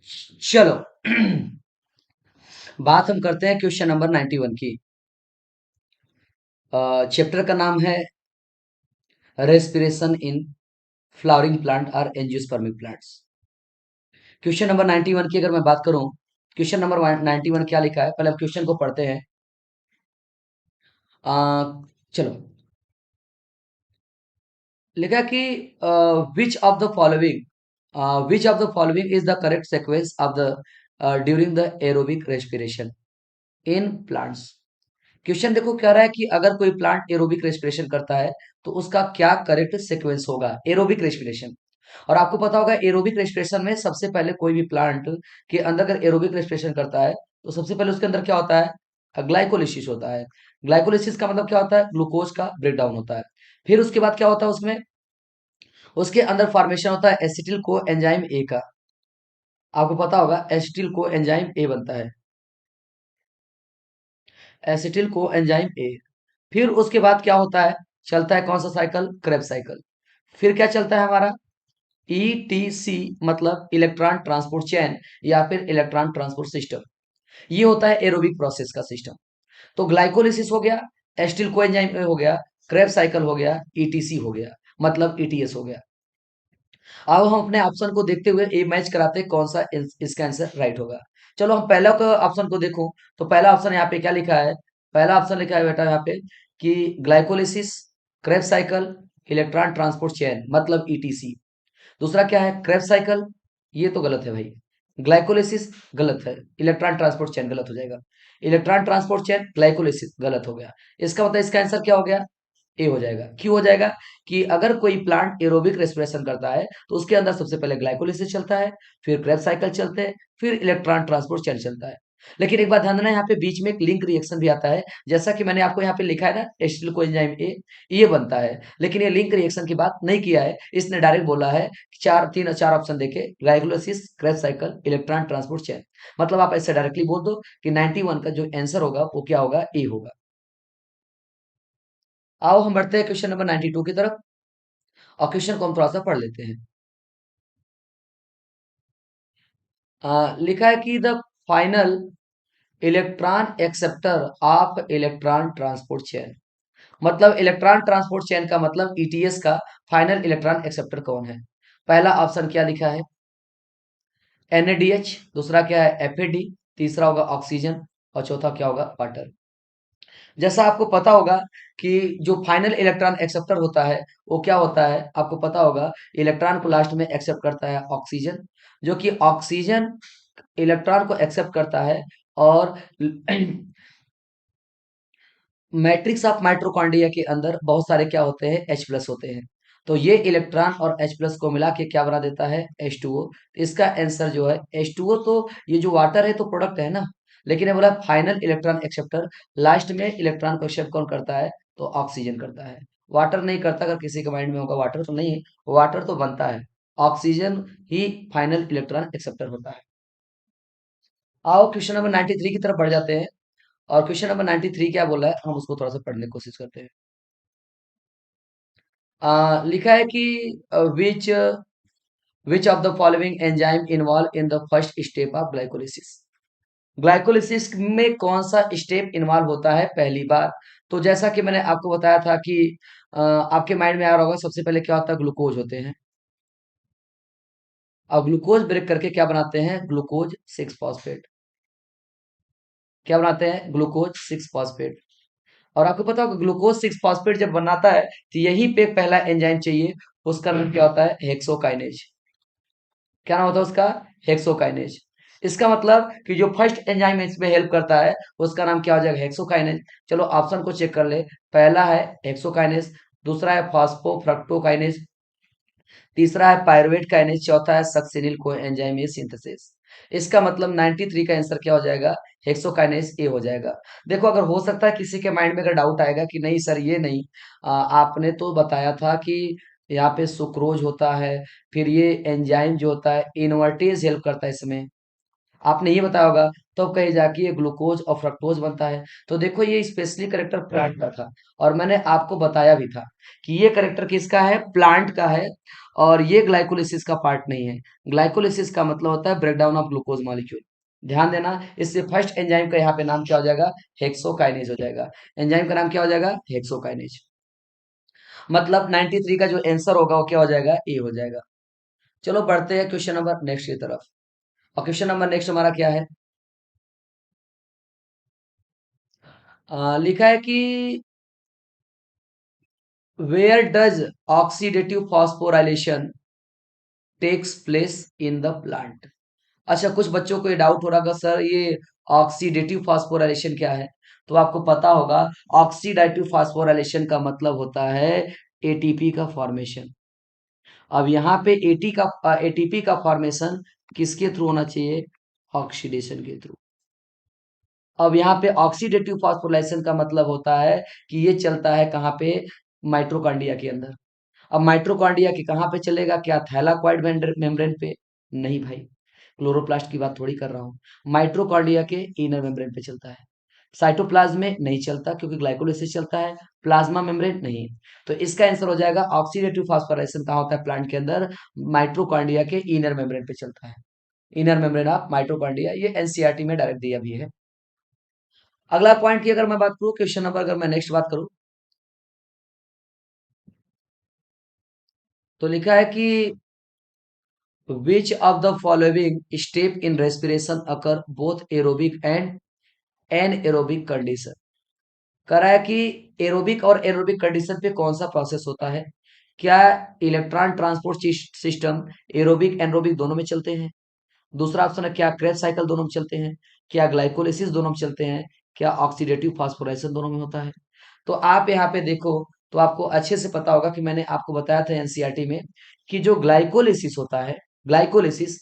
चलो बात हम करते हैं क्वेश्चन नंबर 91 की। चैप्टर का नाम है रेस्पिरेशन इन फ्लावरिंग प्लांट और एंजियोस्पर्मिक प्लांट्स। क्वेश्चन नंबर 91 की अगर मैं बात करूं, क्वेश्चन नंबर 91 क्या लिखा है, पहले हम क्वेश्चन को पढ़ते हैं। चलो, लिखा कि which of the following is the correct sequence of the during the aerobic respiration in plants. Question देखो कह रहा है कि अगर कोई प्लांट एरोबिक रेस्पिरेशन करता है तो उसका क्या करेक्ट सीक्वेंस होगा एरोबिक रेस्पिरेशन। और आपको पता होगा एरोबिक रेस्पिरेशन में सबसे पहले कोई भी प्लांट के अंदर अगर एरोबिक रेस्पिरेशन करता है तो सबसे पहले उसके अंदर क्या होता है, ग्लाइकोलिसिस होता है। ग्लाइकोलिसिस का मतलब क्या होता है, ग्लूकोज का ब्रेकडाउन होता है। फिर उसके बाद क्या होता है उसमें, उसके अंदर फॉर्मेशन होता है एसिटिल को एंजाइम ए का। आपको पता होगा एसिटिल को एंजाइम ए बनता है, एसिटिल को एंजाइम ए। फिर उसके बाद क्या होता है, चलता है कौन सा साइकिल, क्रेब्स साइकिल। फिर क्या चलता है हमारा, ईटीसी मतलब इलेक्ट्रॉन ट्रांसपोर्ट चेन या फिर इलेक्ट्रॉन ट्रांसपोर्ट सिस्टम। ये होता है एरोबिक प्रोसेस का सिस्टम। तो ग्लाइकोलिसिस हो गया, एसिटिल कोएंजाइम हो गया, क्रेब्स साइकिल हो गया, ईटीसी हो गया, मतलब ईटीएस हो गया। अब हम अपने ऑप्शन को देखते हुए ये मैच कराते हैं कौन सा इसका आंसर राइट होगा। चलो हम पहला का ऑप्शन को देखो, तो पहला ऑप्शन यहाँ पे क्या लिखा है, पहला ऑप्शन लिखा है बेटा यहाँ पे कि glycolysis, Krebs cycle, electron transport chain मतलब ईटीसी। दूसरा क्या है, क्रेब्स साइकिल, ये तो गलत है भाई। ग्लाइकोलिसिस गलत है, इलेक्ट्रॉन ट्रांसपोर्ट चेन गलत हो जाएगा। इलेक्ट्रॉन ट्रांसपोर्ट चेन ग्लाइकोलिसिस गलत हो गया। इसका मतलब इसका आंसर क्या हो गया, ए हो जाएगा। क्यों हो जाएगा, कि अगर कोई प्लांट एरोबिक रेस्पिरेशन करता है तो उसके अंदर सबसे पहले ग्लाइकोलिसिस चलता है, फिर क्रेब्स साइकिल चलते हैं, फिर इलेक्ट्रॉन ट्रांसपोर्ट चेन चलता है। लेकिन एक बात ध्यान देना, यहाँ पे बीच में एक लिंक रिएक्शन भी आता है, जैसा कि मैंने आपको यहाँ पे लिखा है ना एसिटिल कोएंजाइम ए, ये बनता है। लेकिन ये लिंक रिएक्शन की बात नहीं किया है, इसने डायरेक्ट बोला है चार ऑप्शन देके glycolysis, Krebs cycle, electron transport chain. मतलब आप ऐसे डायरेक्टली बोल दो कि 91 का जो आंसर होगा वो क्या होगा, ए होगा। आओ हम बढ़ते हैं क्वेश्चन नंबर 92 की तरफ, और क्वेश्चन को हम थोड़ा सा पढ़ लेते हैं। लिखा है कि the final electron acceptor of electron transport chain, मतलब इलेक्ट्रॉन ट्रांसपोर्ट चेन का मतलब ईटीएस का फाइनल इलेक्ट्रॉन एक्सेप्टर कौन है। पहला ऑप्शन क्या लिखा है, एनएडीएच, दूसरा क्या है एफएडी, तीसरा होगा ऑक्सीजन, और चौथा क्या होगा वाटर। जैसा आपको पता होगा कि जो फाइनल इलेक्ट्रॉन एक्सेप्टर होता है वो क्या होता है, आपको पता होगा इलेक्ट्रॉन को लास्ट में एक्सेप्ट करता है ऑक्सीजन, जो कि ऑक्सीजन इलेक्ट्रॉन को एक्सेप्ट करता है। और मैट्रिक्स ऑफ माइटोकॉन्ड्रिया के अंदर बहुत सारे क्या होते हैं, H प्लस होते हैं। तो ये इलेक्ट्रॉन और H प्लस को मिला के क्या बना देता है, H2O। इसका आंसर जो है H2O, तो ये जो वाटर है तो प्रोडक्ट है ना, लेकिन ये बोला फाइनल इलेक्ट्रॉन एक्सेप्टर, लास्ट में इलेक्ट्रॉन को एक्सेप्ट कौन करता है, तो ऑक्सीजन करता है, वाटर नहीं करता। अगर किसी के माइंड में होगा वाटर, तो नहीं, वाटर तो बनता है, ऑक्सीजन ही फाइनल इलेक्ट्रॉन एक्सेप्टर होता है। आओ क्वेश्चन नंबर 93 की तरफ बढ़ जाते हैं, और क्वेश्चन नंबर 93 क्या बोला है हम उसको थोड़ा सा पढ़ने की कोशिश करते हैं। लिखा है कि which which of the following enzyme involve in the first step of glycolysis. Glycolysis में कौन सा स्टेप इन्वॉल्व होता है पहली बार। तो जैसा कि मैंने आपको बताया था कि आपके माइंड में आ रहा होगा सबसे पहले क्या होता है, ग्लूकोज होते हैं, और ग्लूकोज ब्रेक करके क्या बनाते हैं, ग्लूकोज सिक्स फॉस्फेट। क्या बनाते हैं, ग्लूकोज सिक्स फॉस्फेट। और आपको पता होगा ग्लूकोज सिक्स फॉस्फेट जब बनाता है तो यही पे पहला एंजाइम चाहिए, उसका नाम क्या होता है, हेक्सोकाइनेज। क्या नाम होता है उसका, हेक्सोकाइनेज। इसका मतलब कि जो फर्स्ट एंजाइम इसमें हेल्प करता है उसका नाम क्या हो जाएगा, हेक्सोकाइनेज। चलो ऑप्शन को चेक कर ले, पहला है हेक्सोकाइनेज, दूसरा है फॉस्फोफ्रक्टोकाइनेज, तीसरा है पायरुवेट काइनेज, चौथा है सक्सिनिल को एंजाइम सिंथेसिस। इसका मतलब 93 का आंसर क्या हो जाएगा, हेक्सोकाइनेज ए हो जाएगा। देखो अगर हो सकता है किसी के माइंड में अगर डाउट आएगा कि नहीं सर ये नहीं, आपने तो बताया था कि यहाँ पे सुक्रोज होता है, फिर ये एंजाइम जो होता है इनवर्टेज हेल्प करता है इसमें। आपने ये बताया होगा, तो कहे जाके ये ग्लूकोज और फ्रक्टोज बनता है। तो देखो ये स्पेशली करेक्टर प्लांट का था, और मैंने आपको बताया भी था कि ये करेक्टर किसका है, प्लांट का है, और ये ग्लाइकोलिसिस का पार्ट नहीं है। ग्लाइकोलिसिस का मतलब होता है ब्रेकडाउन ऑफ ग्लूकोज मॉलिक्यूल। ध्यान देना, इससे फर्स्ट एंजाइम का यहाँ पे नाम क्या हो जाएगा, हेक्सोकाइनेज हो जाएगा। एंजाइम का नाम क्या हो जाएगा, हेक्सोकाइनेज। मतलब 93 का जो आंसर होगा वो क्या हो जाएगा, ए हो जाएगा। चलो बढ़ते हैं क्वेश्चन नंबर नेक्स्ट की तरफ। और क्वेश्चन नंबर नेक्स्ट हमारा क्या है, लिखा है कि where does oxidative phosphorylation takes place in the plant. अच्छा, कुछ बच्चों को ये डाउट हो रहा होगा, सर ये ऑक्सीडेटिव फॉस्फोराइलेशन क्या है। तो आपको पता होगा, ऑक्सीडेटिव फॉस्फोराइलेशन का मतलब होता है एटीपी का फॉर्मेशन। अब यहाँ पे एटीपी का फॉर्मेशन किसके थ्रू होना चाहिए, ऑक्सीडेशन के थ्रू। अब यहाँ पे ऑक्सीडेटिव फॉस्फोराइलेशन का मतलब होता है कि ये चलता है कहाँ पे, माइट्रोकांड्रिया के अंदर। अब माइट्रोकांड्रिया के कहाँ पे चलेगा, क्या थैलाकॉइड मेम्ब्रेन पे, नहीं भाई, क्लोरोप्लास्ट की बात थोड़ी कर रहा हूँ। माइट्रोकांड्रिया के इनर मेम्ब्रेन पे चलता है। साइटोप्लाज्म में नहीं चलता क्योंकि ग्लाइकोलाइसिस चलता है, प्लाज्मा मेम्ब्रेन नहीं। तो इसका आंसर हो जाएगा ऑक्सीडेटिव फॉस्फोराइलेशन कहाँ होता है प्लांट के अंदर, माइट्रोकांड्रिया के इनर मेम्ब्रेन पे चलता है। इनर मेम्ब्रेन ऑफ माइट्रोकांड्रिया, ये एनसीईआरटी में डायरेक्ट दिया भी है। अगला पॉइंट की अगर मैं बात करूं, क्वेश्चन नंबर अगर मैं नेक्स्ट बात करूं, तो लिखा है कि which of the following step in respiration occur both aerobic and anaerobic condition. कह रहा है कि एरोबिक और एरोबिक कंडीशन पे कौन सा प्रोसेस होता है। क्या electron transport system aerobic anaerobic दोनों में चलते हैं। दूसरा ऑप्शन है, क्या क्रेब साइकिल दोनों में चलते हैं। क्या ग्लाइकोलिसिस दोनों में चलते हैं। क्या ऑक्सीडेटिव फास्फोराइलेशन दोनों में होता है। तो आप यहाँ पे देखो, तो आपको अच्छे से पता होगा कि मैंने आपको बताया था एनसीईआरटी में कि जो ग्लाइकोलिसिस होता है, ग्लाइकोलिसिस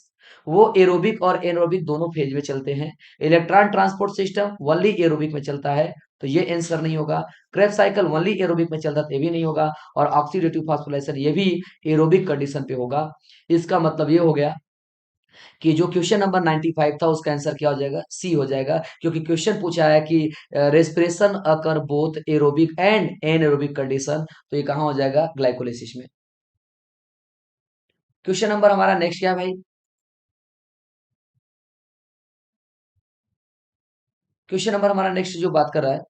वो एरोबिक और एनरोबिक दोनों फेज में चलते हैं। Electron transport system only aerobic में चलता है, तो ये आंसर नहीं होगा। क्रेब साइकिल ओनली एरोबिक में चलता है, तो ये भी नहीं होगा। और ऑक्सीडेटिव फास्फोराइलेशन ये भी एरोबिक कंडीशन पे होगा। इसका मतलब ये हो गया कि जो क्वेश्चन नंबर 95 था उसका आंसर क्या हो जाएगा, सी हो जाएगा, क्योंकि क्वेश्चन पूछा है कि respiration occur both aerobic and anaerobic condition, तो ये कहाँ हो जाएगा, ग्लाइकोलिसिस में। क्वेश्चन नंबर हमारा नेक्स्ट क्या है भाई, क्वेश्चन नंबर हमारा नेक्स्ट जो बात कर रहा है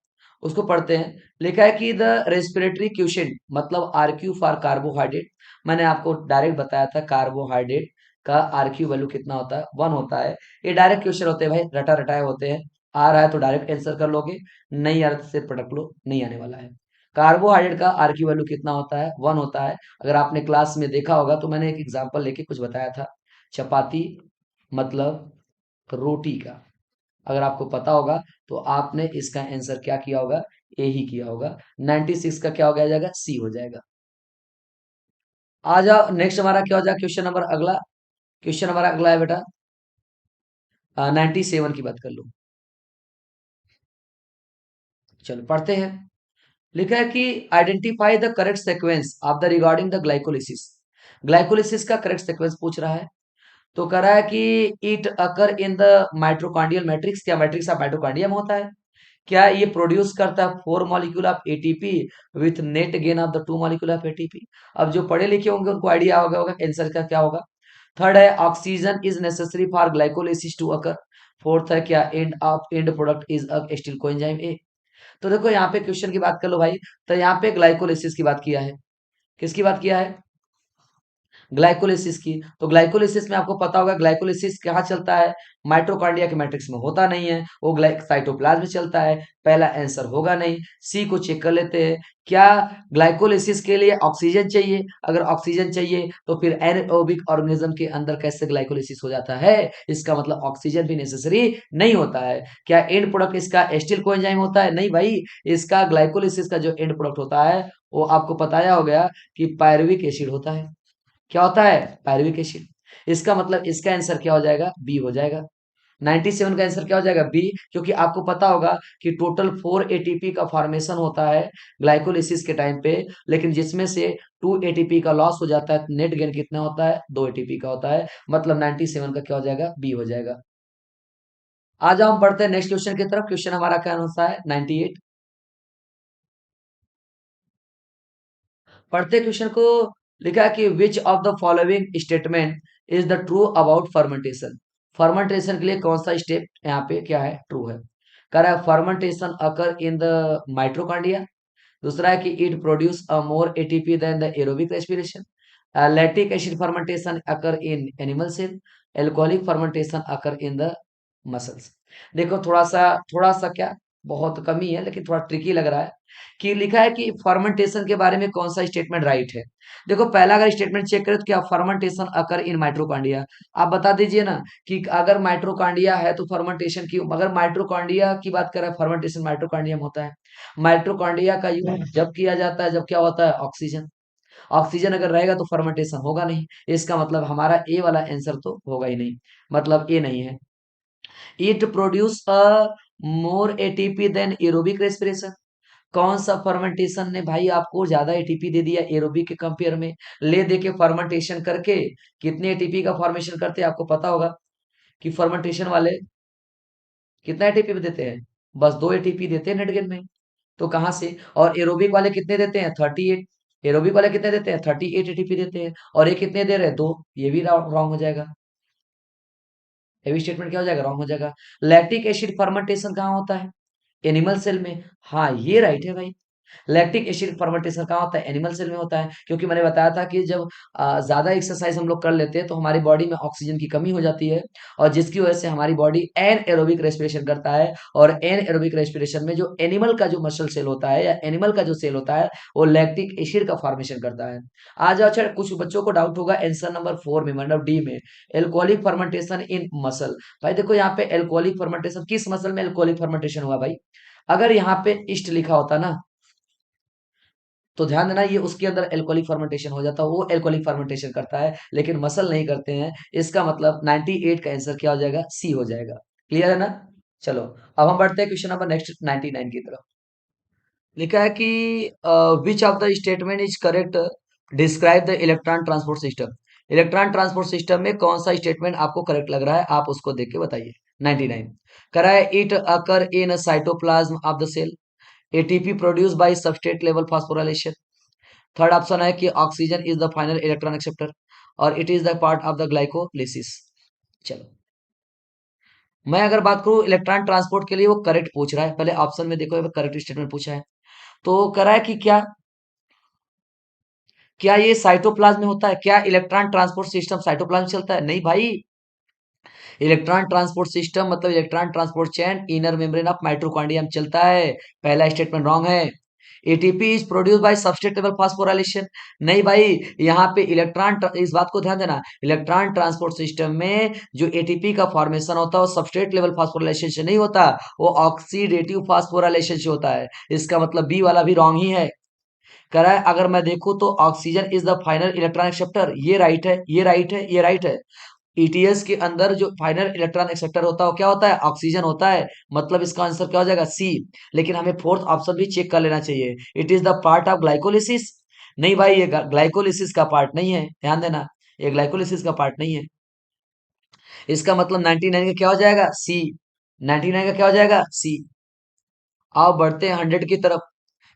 उसको पढ़ते हैं। लिखा है कि द रेस्पिरेटरी क्वेश्चन मतलब आरक्यू फॉर कार्बोहाइड्रेट। मैंने आपको डायरेक्ट बताया था कार्बोहाइड्रेट का आरक्यू वैल्यू कितना होता है, 1 होता है। ये डायरेक्ट क्वेश्चन होते हैं भाई, रटा रटाए होते हैं। आ रहा है तो डायरेक्ट आंसर कर लोगे, नहीं आ रहा तो सिर्फ पटक लो, नहीं आने वाला है। कार्बोहाइड्रेट का आरक्यू वैल्यू कितना होता है, 1 होता है। अगर आपने क्लास में देखा होगा तो मैंने एक एग्जाम्पल लेके कुछ बताया था, चपाती मतलब रोटी का। अगर आपको पता होगा तो आपने इसका आंसर क्या किया होगा, ए ही किया होगा। 96 का क्या हो गया जाएगा, सी हो जाएगा। आ जाओ नेक्स्ट हमारा क्या हो जाएगा, क्वेश्चन नंबर अगला। क्वेश्चन हमारा अगला है बेटा, 97 की बात कर लो। चलो पढ़ते हैं। लिखा है कि identify the correct sequence of the regarding the glycolysis. Glycolysis का करेक्ट सीक्वेंस पूछ रहा है। तो कह रहा है कि it occur in the mitochondrial matrix, क्या मैट्रिक्स ऑफ माइट्रोकांडियम होता है। क्या ये प्रोड्यूस करता है 4 molecule of ATP with net gain of the 2 molecule of ATP. अब जो पढ़े लिखे होंगे उनको आइडिया होगा आंसर का क्या होगा। थर्ड है oxygen is necessary for glycolysis to occur. Fourth है, क्या end product is acetyl coenzyme A. तो देखो यहाँ पे क्वेश्चन की बात कर लो भाई, तो यहाँ पे ग्लाइकोलिसिस की बात किया है। किसकी बात किया है, ग्लाइकोलिसिस की। तो ग्लाइकोलिसिस में आपको पता होगा ग्लाइकोलिसिस कहाँ चलता है, माइट्रोकांड्रिया के मैट्रिक्स में होता नहीं है, वो साइटोप्लाज्म में चलता है। पहला आंसर होगा नहीं, सी को चेक कर लेते हैं। क्या ग्लाइकोलिसिस के लिए ऑक्सीजन चाहिए, अगर ऑक्सीजन चाहिए तो फिर एनाएरोबिक ऑर्गेनिज्म के अंदर कैसे ग्लाइकोलिसिस हो जाता है, इसका मतलब ऑक्सीजन भी नेसेसरी नहीं होता है। क्या एंड प्रोडक्ट इसका एस्टिल कोएंजाइम होता है, नहीं भाई। इसका ग्लाइकोलिसिस का जो एंड प्रोडक्ट होता है वो आपको बताया हो गया कि पायरुविक एसिड होता है। क्या होता है, पायरुविक एसिड। इसका मतलब इसका आंसर क्या हो जाएगा, बी हो जाएगा। 97 का आंसर क्या हो जाएगा, बी, क्योंकि आपको पता होगा कि टोटल 4 एटीपी का फॉर्मेशन होता है ग्लाइकोलिसिस के टाइम पे, लेकिन जिसमें से 2 एटीपी का लॉस हो जाता है, नेट गेन कितना होता है, 2 एटीपी का होता है। मतलब 97 का क्या हो जाएगा, बी हो जाएगा। आ जाओ हम पढ़ते हैं नेक्स्ट क्वेश्चन की तरफ। क्वेश्चन हमारा क्या होता है 98। पढ़ते क्वेश्चन को। लिखा है कि which of the following statement is the true about fermentation. Fermentation के लिए कौन सा स्टेप यहाँ पे क्या है ट्रू है। कह रहा है fermentation occur in the mitochondria. दूसरा है कि it produce a more ATP than the aerobic respiration. Lactic acid fermentation occur in animal cell. Alcoholic fermentation occur in the muscles. देखो थोड़ा सा क्या बहुत कमी है लेकिन थोड़ा ट्रिकी लग रहा है कि लिखा है कि फर्मेंटेशन के बारे में कौन सा स्टेटमेंट राइट है। देखो पहला अगर स्टेटमेंट चेक करें तो क्या फर्मेंटेशन अकर इन माइट्रोकांडिया। आप बता दीजिए ना कि अगर माइट्रोकांडिया है तो फर्मेंटेशन की अगर माइट्रोकांडिया की बात करें फर्मेंटेशन माइट्रोकांडिया में होता है। माइट्रोकांडिया का यूज जब किया जाता है जब क्या होता है ऑक्सीजन। ऑक्सीजन अगर रहेगा तो फर्मेंटेशन होगा नहीं। इसका मतलब हमारा ए वाला आंसर तो होगा ही नहीं। मतलब ए नहीं है। It produce a more ATP than aerobic respiration. कौन सा फर्मेंटेशन ने भाई आपको ज्यादा एटीपी दे दिया एरोबिक के कंपेयर में। ले दे के फर्मेंटेशन करके कितने एटीपी का फॉर्मेशन करते हैं आपको पता होगा कि फर्मेंटेशन वाले कितना एटीपी देते हैं। बस 2 एटीपी देते हैं नेट गेन में। तो कहां से। और एरोबिक वाले कितने देते हैं 38। एरोबिक वाले कितने देते हैं 38 एटीपी देते हैं और ये कितने दे रहे हैं 2। ये भी रॉन्ग हो जाएगा। ये भी स्टेटमेंट क्या हो जाएगा रॉन्ग हो जाएगा। लैक्टिक एसिड फर्मेंटेशन कहाँ होता है एनिमल सेल में। हाँ ये राइट है भाई। लैक्टिक एसिड फर्मेंटेशन कहाँ होता है एनिमल सेल में होता है क्योंकि मैंने बताया था कि जब ज्यादा एक्सरसाइज हम लोग कर लेते हैं तो हमारी बॉडी में ऑक्सीजन की कमी हो जाती है और जिसकी वजह से हमारी बॉडी एन एरोबिक रेस्पिरेशन करता है। और एन एरोबिक रेस्पिरेशन में जो एनिमल का जो मसल सेल होता है या एनिमल का जो सेल होता है वो लैक्टिक एसिड का फॉर्मेशन करता है। आज अच्छा कुछ बच्चों को डाउट होगा आंसर नंबर 4 में मतलब डी में एल्कोहलिक फर्मेंटेशन इन मसल। भाई देखो यहाँ पे एल्कोहलिक फर्मेंटेशन किस मसल में एल्कोहलिक फर्मेंटेशन हुआ भाई। अगर यहाँ पे ईस्ट लिखा होता ना तो ध्यान देना ये उसके अंदर एल्कोहलिक फर्मेंटेशन हो जाता है वो एल्कोहलिक फर्मेंटेशन करता है लेकिन मसल नहीं करते हैं। इसका मतलब 98 का आंसर क्या हो जाएगा सी हो जाएगा। क्लियर है ना। चलो अब हम बढ़ते हैं क्वेश्चन नंबर नेक्स्ट 99 की तरफ। लिखा है कि which of the statement is correct describe the electron transport system. Electron transport system में कौन सा स्टेटमेंट आपको करेक्ट लग रहा है आप उसको देख के बताइए। 99 कह रहा है it occur in cytoplasm of the cell. ATP produce by substrate level phosphorylation. Third option है कि oxygen is the final electron acceptor और it is the part of the glycolysis. चलो मैं अगर बात करूं इलेक्ट्रॉन ट्रांसपोर्ट के लिए वो करेक्ट पूछ रहा है पहले ऑप्शन में देखो करेक्ट स्टेटमेंट पूछा है। तो कह रहा है कि क्या क्या ये साइटोप्लाज्म में होता है क्या इलेक्ट्रॉन ट्रांसपोर्ट सिस्टम साइटोप्लाज्म में चलता है नहीं भाई। इलेक्ट्रॉन ट्रांसपोर्ट सिस्टम मतलब electron transport chain inner membrane of mitochondria में चलता है। पहला स्टेटमेंट रॉन्ग है। ATP is produce by substrate level phosphorylation. नहीं भाई यहाँ पे इस बात को ध्यान देना इलेक्ट्रॉन ट्रांसपोर्ट सिस्टम में जो एटीपी का फॉर्मेशन होता है वो सबस्ट्रेट लेवल फास्फोराइलेशन से नहीं होता वो ऑक्सीडेटिव फास्फोराइलेशन से होता है। इसका मतलब बी वाला भी रॉन्ग ही है। कह रहा है अगर मैं देखूं तो oxygen is the final electron acceptor ये राइट है ये राइट है ये राइट है। ईटीएस के अंदर जो फाइनल इलेक्ट्रॉन एक्सेप्टर होता है वो क्या होता है ऑक्सीजन होता है। मतलब इसका आंसर क्या हो जाएगा सी। लेकिन हमें फोर्थ ऑप्शन भी चेक कर लेना चाहिए it is the part of glycolysis. नहीं भाई ये ग्लाइकोलिसिस का पार्ट नहीं है ध्यान देना ये ग्लाइकोलिसिस का पार्ट नहीं है। इसका मतलब 99 का क्या हो जाएगा सी। 99 का क्या हो जाएगा सी। आओ बढ़ते हैं 100 की तरफ।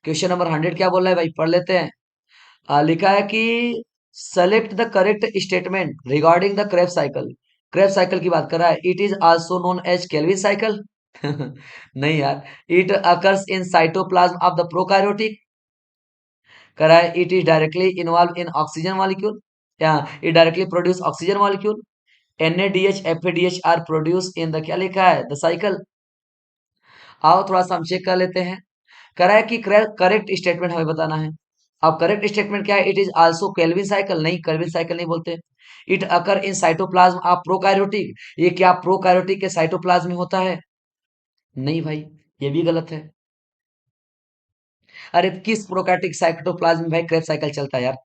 क्वेश्चन नंबर 100 क्या बोल रहा है भाई पढ़ लेते हैं। लिखा है कि select the correct statement regarding the Kreb cycle. Kreb cycle की बात कर रहा है it is also known as Calvin cycle. नहीं यार। It occurs in cytoplasm of the prokaryotic. कह रहा है it is directly involve in oxygen molecule या it directly produce oxygen molecule. NADH FADH are produce in the क्या लिखा है the cycle. आओ थोड़ा सा हम चेक कर लेते हैं। कह रहा है कि करेक्ट स्टेटमेंट हमें बताना है। अब करेक्ट स्टेटमेंट क्या है it is also kelvin cycle नहीं केल्विन साइकिल नहीं बोलते। It occur in cytoplasm of prokaryotic ये क्या प्रोकार्योटिक के साइटोप्लाज्म में होता है। नहीं भाई ये भी गलत है। अरे किस प्रोकार्योटिक साइटोप्लाज्म में भाई क्रेब साइकिल चलता है यार।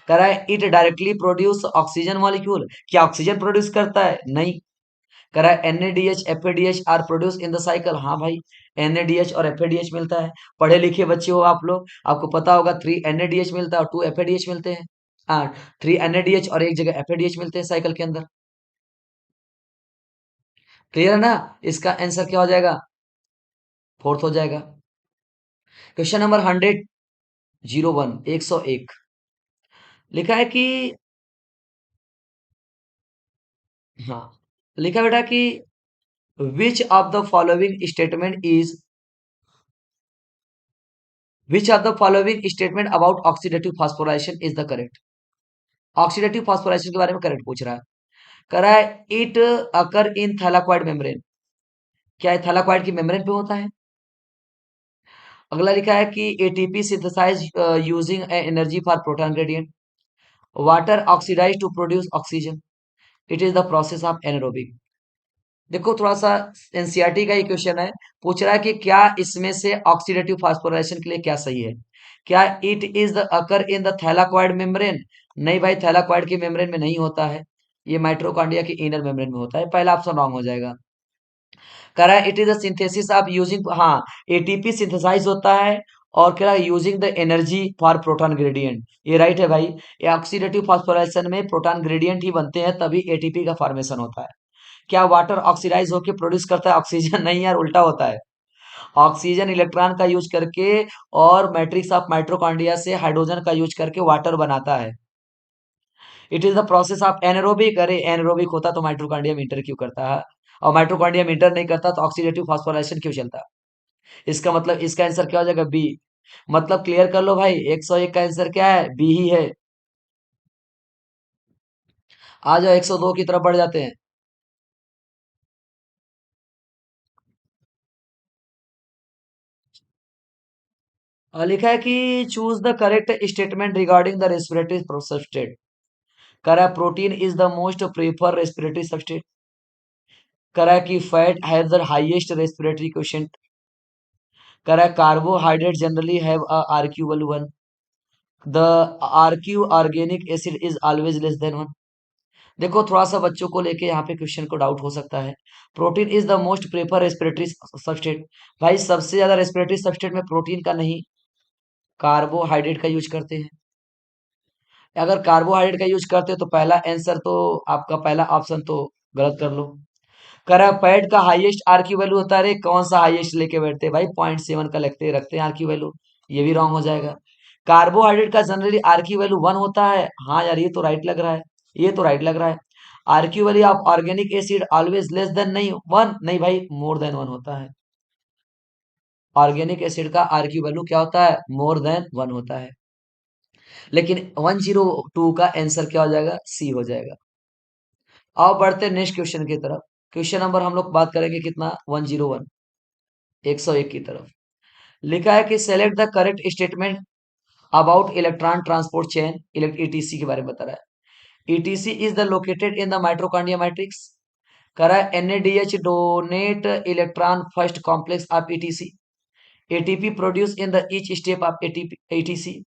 कह रहा है it directly produce oxygen molecule क्या ऑक्सीजन प्रोड्यूस करता है नहीं। कह रहा है NADH FADH are produce in the cycle हाँ भाई NADH और FADH मिलता है। पढ़े लिखे बच्चे हो आप लोग आपको पता होगा 3 NADH मिलता है और 2 FADH मिलते हैं। हाँ 3 NADH और एक जगह FADH मिलते हैं साइकिल के अंदर। क्लियर है ना? इसका आंसर क्या हो जाएगा? फोर्थ हो जाएगा। Question number 101, 101। लिखा है कि, हाँ, लिखा है बेटा कि which of the following statement is which of the following statement about oxidative phosphorylation is the correct. Oxidative phosphorylation के बारे में करेक्ट पूछ रहा है। कह रहा है it occur in thylakoid membrane. क्या ये थैलाक्वाइड की मेम्ब्रेन पे होता है? अगला लिखा है कि ATP synthesize using energy for proton gradient. Water oxidize to produce oxygen. It is the process of anaerobic. देखो थोड़ा सा एनसीईआरटी का ही क्वेश्चन है। पूछ रहा है कि क्या इसमें से ऑक्सीडेटिव फास्फोराइलेशन के लिए क्या सही है? क्या it is the occur in the thylakoid membrane? नहीं भाई, थैलाक्वाइड की मेम्ब्रेन में नहीं होता है। ये माइट्रोकॉन्ड्रिया की इनर मेम्ब्रेन में होता है। पहला ऑप्शन रॉन्ग हो जाएगा। कह रहा है it is the synthesis of using, हाँ, एटीपी सिंथेसाइज होता है और कह रहा है using the energy for proton gradient. ये राइट है भाई। ये ऑक्सीडेटिव फास्फोराइलेशन में प्रोटॉन ग्रेडियंट ही बनते हैं, तभी एटीपी का फॉर्मेशन होता है। क्या वाटर ऑक्सीडाइज होकर प्रोड्यूस करता है ऑक्सीजन? नहीं यार, उल्टा होता है। ऑक्सीजन इलेक्ट्रॉन का यूज करके और मैट्रिक्स ऑफ माइट्रोकॉन्ड्रिया से हाइड्रोजन का यूज करके वाटर बनाता है। It is the process of anaerobic. अरे एनारोबिक होता तो माइट्रोकॉन्ड्रिया में इंटर क्यों करता है? और माइट्रोकॉन्ड्रिया में इंटर नहीं करता तो ऑक्सीडेटिव फास्फोराइलेशन क्यों चलता? इसका मतलब इसका आंसर क्या हो जाएगा? बी। मतलब क्लियर कर लो भाई, 101 का आंसर क्या है? बी ही है। आ जाओ 102 की तरफ बढ़ जाते हैं। लिखा है कि choose the correct statement regarding the respiratory substrate. करा protein is the most prefer respiratory substrate. करा कि fat has the highest respiratory quotient. करा carbohydrate generally have a RQ value 1। The RQ organic acid is always less than 1। देखो थोड़ा सा बच्चों को लेके यहाँ पे क्वेश्चन को डाउट हो सकता है। Protein is the most prefer respiratory substrate. भाई सबसे ज्यादा रेस्पिरेटरी सबस्ट्रेट में प्रोटीन का नहीं, कार्बोहाइड्रेट का यूज करते हैं। अगर कार्बोहाइड्रेट का यूज करते हो तो पहला आंसर तो आपका पहला ऑप्शन तो गलत कर लो। करा फैट का हाईएस्ट आरक्यू वैल्यू होता है। अरे कौन सा हाईएस्ट लेके बैठते हैं भाई, 0.7 का लगते रखते हैं आरक्यू वैल्यू। ये भी रॉन्ग हो जाएगा। कार्बोहाइड्रेट का जनरली आरक्यू वैल्यू 1 होता है। हाँ यार, ये तो राइट लग रहा है। ये तो राइट लग रहा है। RQ value of organic acid always less then, नहीं 1, नहीं भाई, मोर देन 1 होता है। ऑर्गेनिक एसिड का आरक्यू वैल्यू क्या होता है? मोर देन 1 होता है। लेकिन 102 का आंसर क्या हो जाएगा? सी हो जाएगा। आओ बढ़ते हैं नेक्स्ट क्वेश्चन की तरफ। क्वेश्चन नंबर हम लोग बात करेंगे कितना? 101, 101 की तरफ। लिखा है कि select the correct statement about electron transport chain. ETC के बारे में बता रहा है। ETC is the located in the mitochondria matrix. कह रहा है NADH donate electron first complex of ETC. ATP produce in the each step of ATP ETC.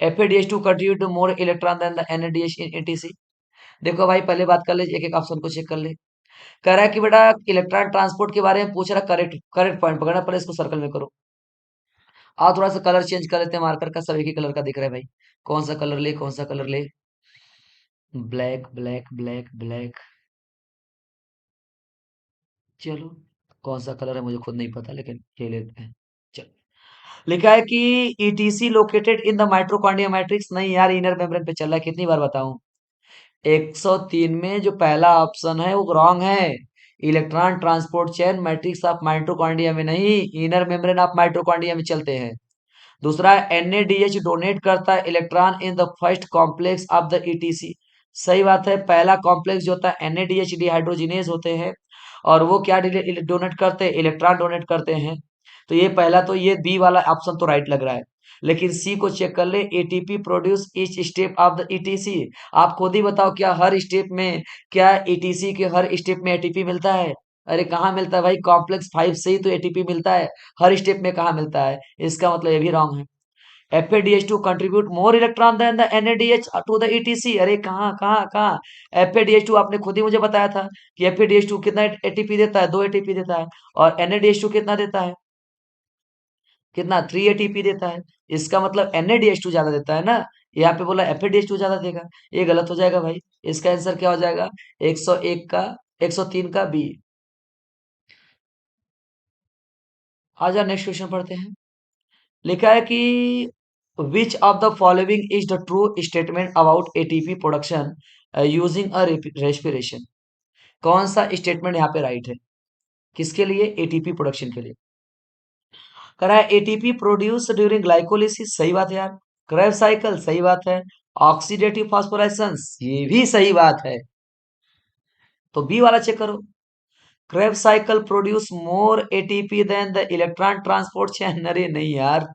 FADH two contribute more electron than the NADH in ETC. देखो भाई पहले बात कर ले, एक एक ऑप्शन को चेक कर ले। कह रहा है कि बेटा इलेक्ट्रॉन ट्रांसपोर्ट के बारे में पूछ रहा है। करेक्ट करेक्ट पॉइंट पकड़ना, पहले इसको सर्कल में करो। आओ थोड़ा सा कलर चेंज कर लेते हैं, मार्कर का सब एक ही कलर का दिख रहा है भाई। कौन सा कलर ले, कौन सा कलर ले? Black black black black. चलो, कौन सा कलर है मुझे खुद नहीं पता, लेकिन ये लेते हैं। चलो, लिखा है कि etc located in the mitochondria matrix. नहीं यार, इनर मेम्ब्रेन पे चल रहा है, कितनी बार बताऊं? 103 में जो पहला ऑप्शन है वो रॉन्ग है। Electron transport chain matrix of mitochondria में नहीं, इनर मेम्ब्रेन ऑफ माइट्रोकॉन्ड्रिया में चलते हैं। दूसरा, एनएडीएच डोनेट करता है electron in the first complex of the etc. सही बात है, पहला कॉम्प्लेक्स जो होता है एनएडीएच डिहाइड्रोजिनेज होते हैं, और वो क्या डोनेट करते हैं? इलेक्ट्रॉन डोनेट करते हैं। तो ये पहला तो ये बी वाला ऑप्शन तो राइट लग रहा है। लेकिन सी को चेक कर ले, ATP produce each step of the etc. आप खुद ही बताओ, क्या हर स्टेप में, क्या ईटीसी के हर स्टेप में एटीपी मिलता है? अरे कहाँ मिलता है भाई, कॉम्प्लेक्स 5 से ही तो एटीपी मिलता है। हर स्टेप में कहाँ मिलता है? इसका मतलब ये भी रॉन्ग है। FADH2 contribute more electron than the NADH to the ETC। अरे कहाँ कहाँ कहाँ? FADH2 आपने खुद ही मुझे बताया था कि FADH2 कितना एटीपी देता है? 2 एटीपी देता है। और NADH2 कितना देता है? कितना? 3 एटीपी देता है। इसका मतलब NADH2 ज्यादा देता है ना। यहाँ पे बोला FADH2 ज्यादा देगा। ये गलत हो जाएगा भाई। इसका आंसर क्या हो जाएगा? 101 का, 103 का बी। आ जाओ नेक्स्ट क्वेश्चन पढ़ते हैं। लिखा है कि which of the following is the true statement about ATP production using a respiration. कौन सा स्टेटमेंट यहाँ पे राइट है? किसके लिए? एटीपी प्रोडक्शन के लिए। कह रहा है एटीपी प्रोड्यूस ड्यूरिंग ग्लाइकोलिसिस, सही बात है यार। क्रेब साइकिल, सही बात है। ऑक्सीडेटिव फास्फोराइलेशन, ये भी सही बात है। तो बी वाला चेक करो। Kreb cycle produce more ATP than the electron transport chain. अरे नहीं यार,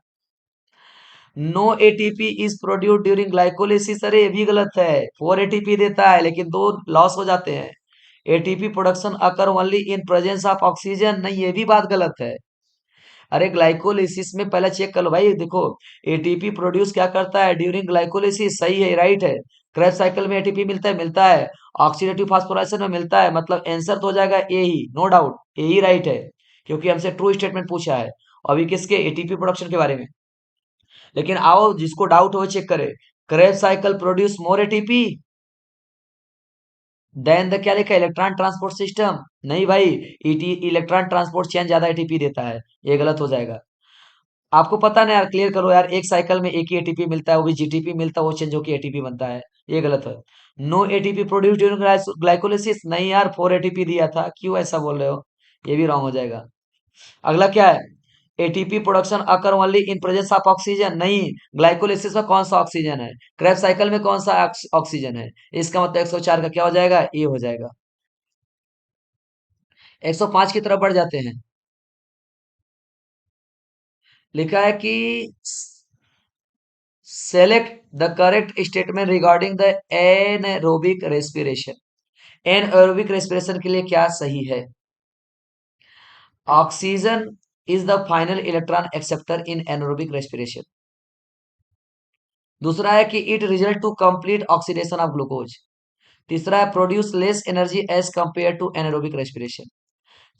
no ATP is produce during glycolysis. अरे ये भी गलत है। 4 एटीपी देता है लेकिन 2 लॉस हो जाते हैं। ATP production occur only in presence of oxygen, नहीं ये भी बात गलत है। अरे ग्लाइकोलिसिस में पहले चेक कर लो भाई, देखो एटीपी प्रोड्यूस क्या करता है ड्यूरिंग ग्लाइकोलिसिस, सही है, राइट है। क्रेब साइकिल में एटीपी मिलता है, मिलता है। ऑक्सीडेटिव फास्फोराइलेशन में मिलता है, मतलब आंसर तो हो जाएगा ए ही, नो डाउट ए ही राइट है, क्योंकि हमसे ट्रू स्टेटमेंट पूछा है अभी किसके? एटीपी प्रोडक्शन के बारे में। लेकिन आओ जिसको डाउट हो चेक करे। Kreb cycle produce more ATP than the क्या लिखा? इलेक्ट्रॉन ट्रांसपोर्ट सिस्टम, नहीं भाई। इलेक्ट्रॉन ट्रांसपोर्ट चेन ज्यादा एटीपी देता है, ये गलत हो जाएगा। आपको पता नहीं यार, क्लियर करो यार, एक साइकिल में एक ही एटीपी मिलता है, वो भी जीटीपी मिलता है, वो चेंज होकर एटीपी बनता है, ये गलत है। No ATP produce during glycolysis, नहीं यार 4 एटीपी दिया था, क्यों ऐसा बोल रहे हो? ये भी रॉन्ग हो जाएगा। अगला क्या है? ATP production occur only in presence of oxygen, नहीं। ग्लाइकोलिसिस में कौन सा ऑक्सीजन है? क्रेब साइकिल में कौन सा ऑक्सीजन है? इसका मतलब 104 का क्या हो जाएगा? ए हो जाएगा। 105 की तरफ बढ़ जाते हैं। लिखा है कि select the correct statement regarding the anaerobic respiration. Anaerobic respiration के लिए क्या सही है? Oxygen is the final electron acceptor in anaerobic respiration. दूसरा है कि it result to complete oxidation of glucose. तीसरा है produce less energy as compare to anaerobic respiration.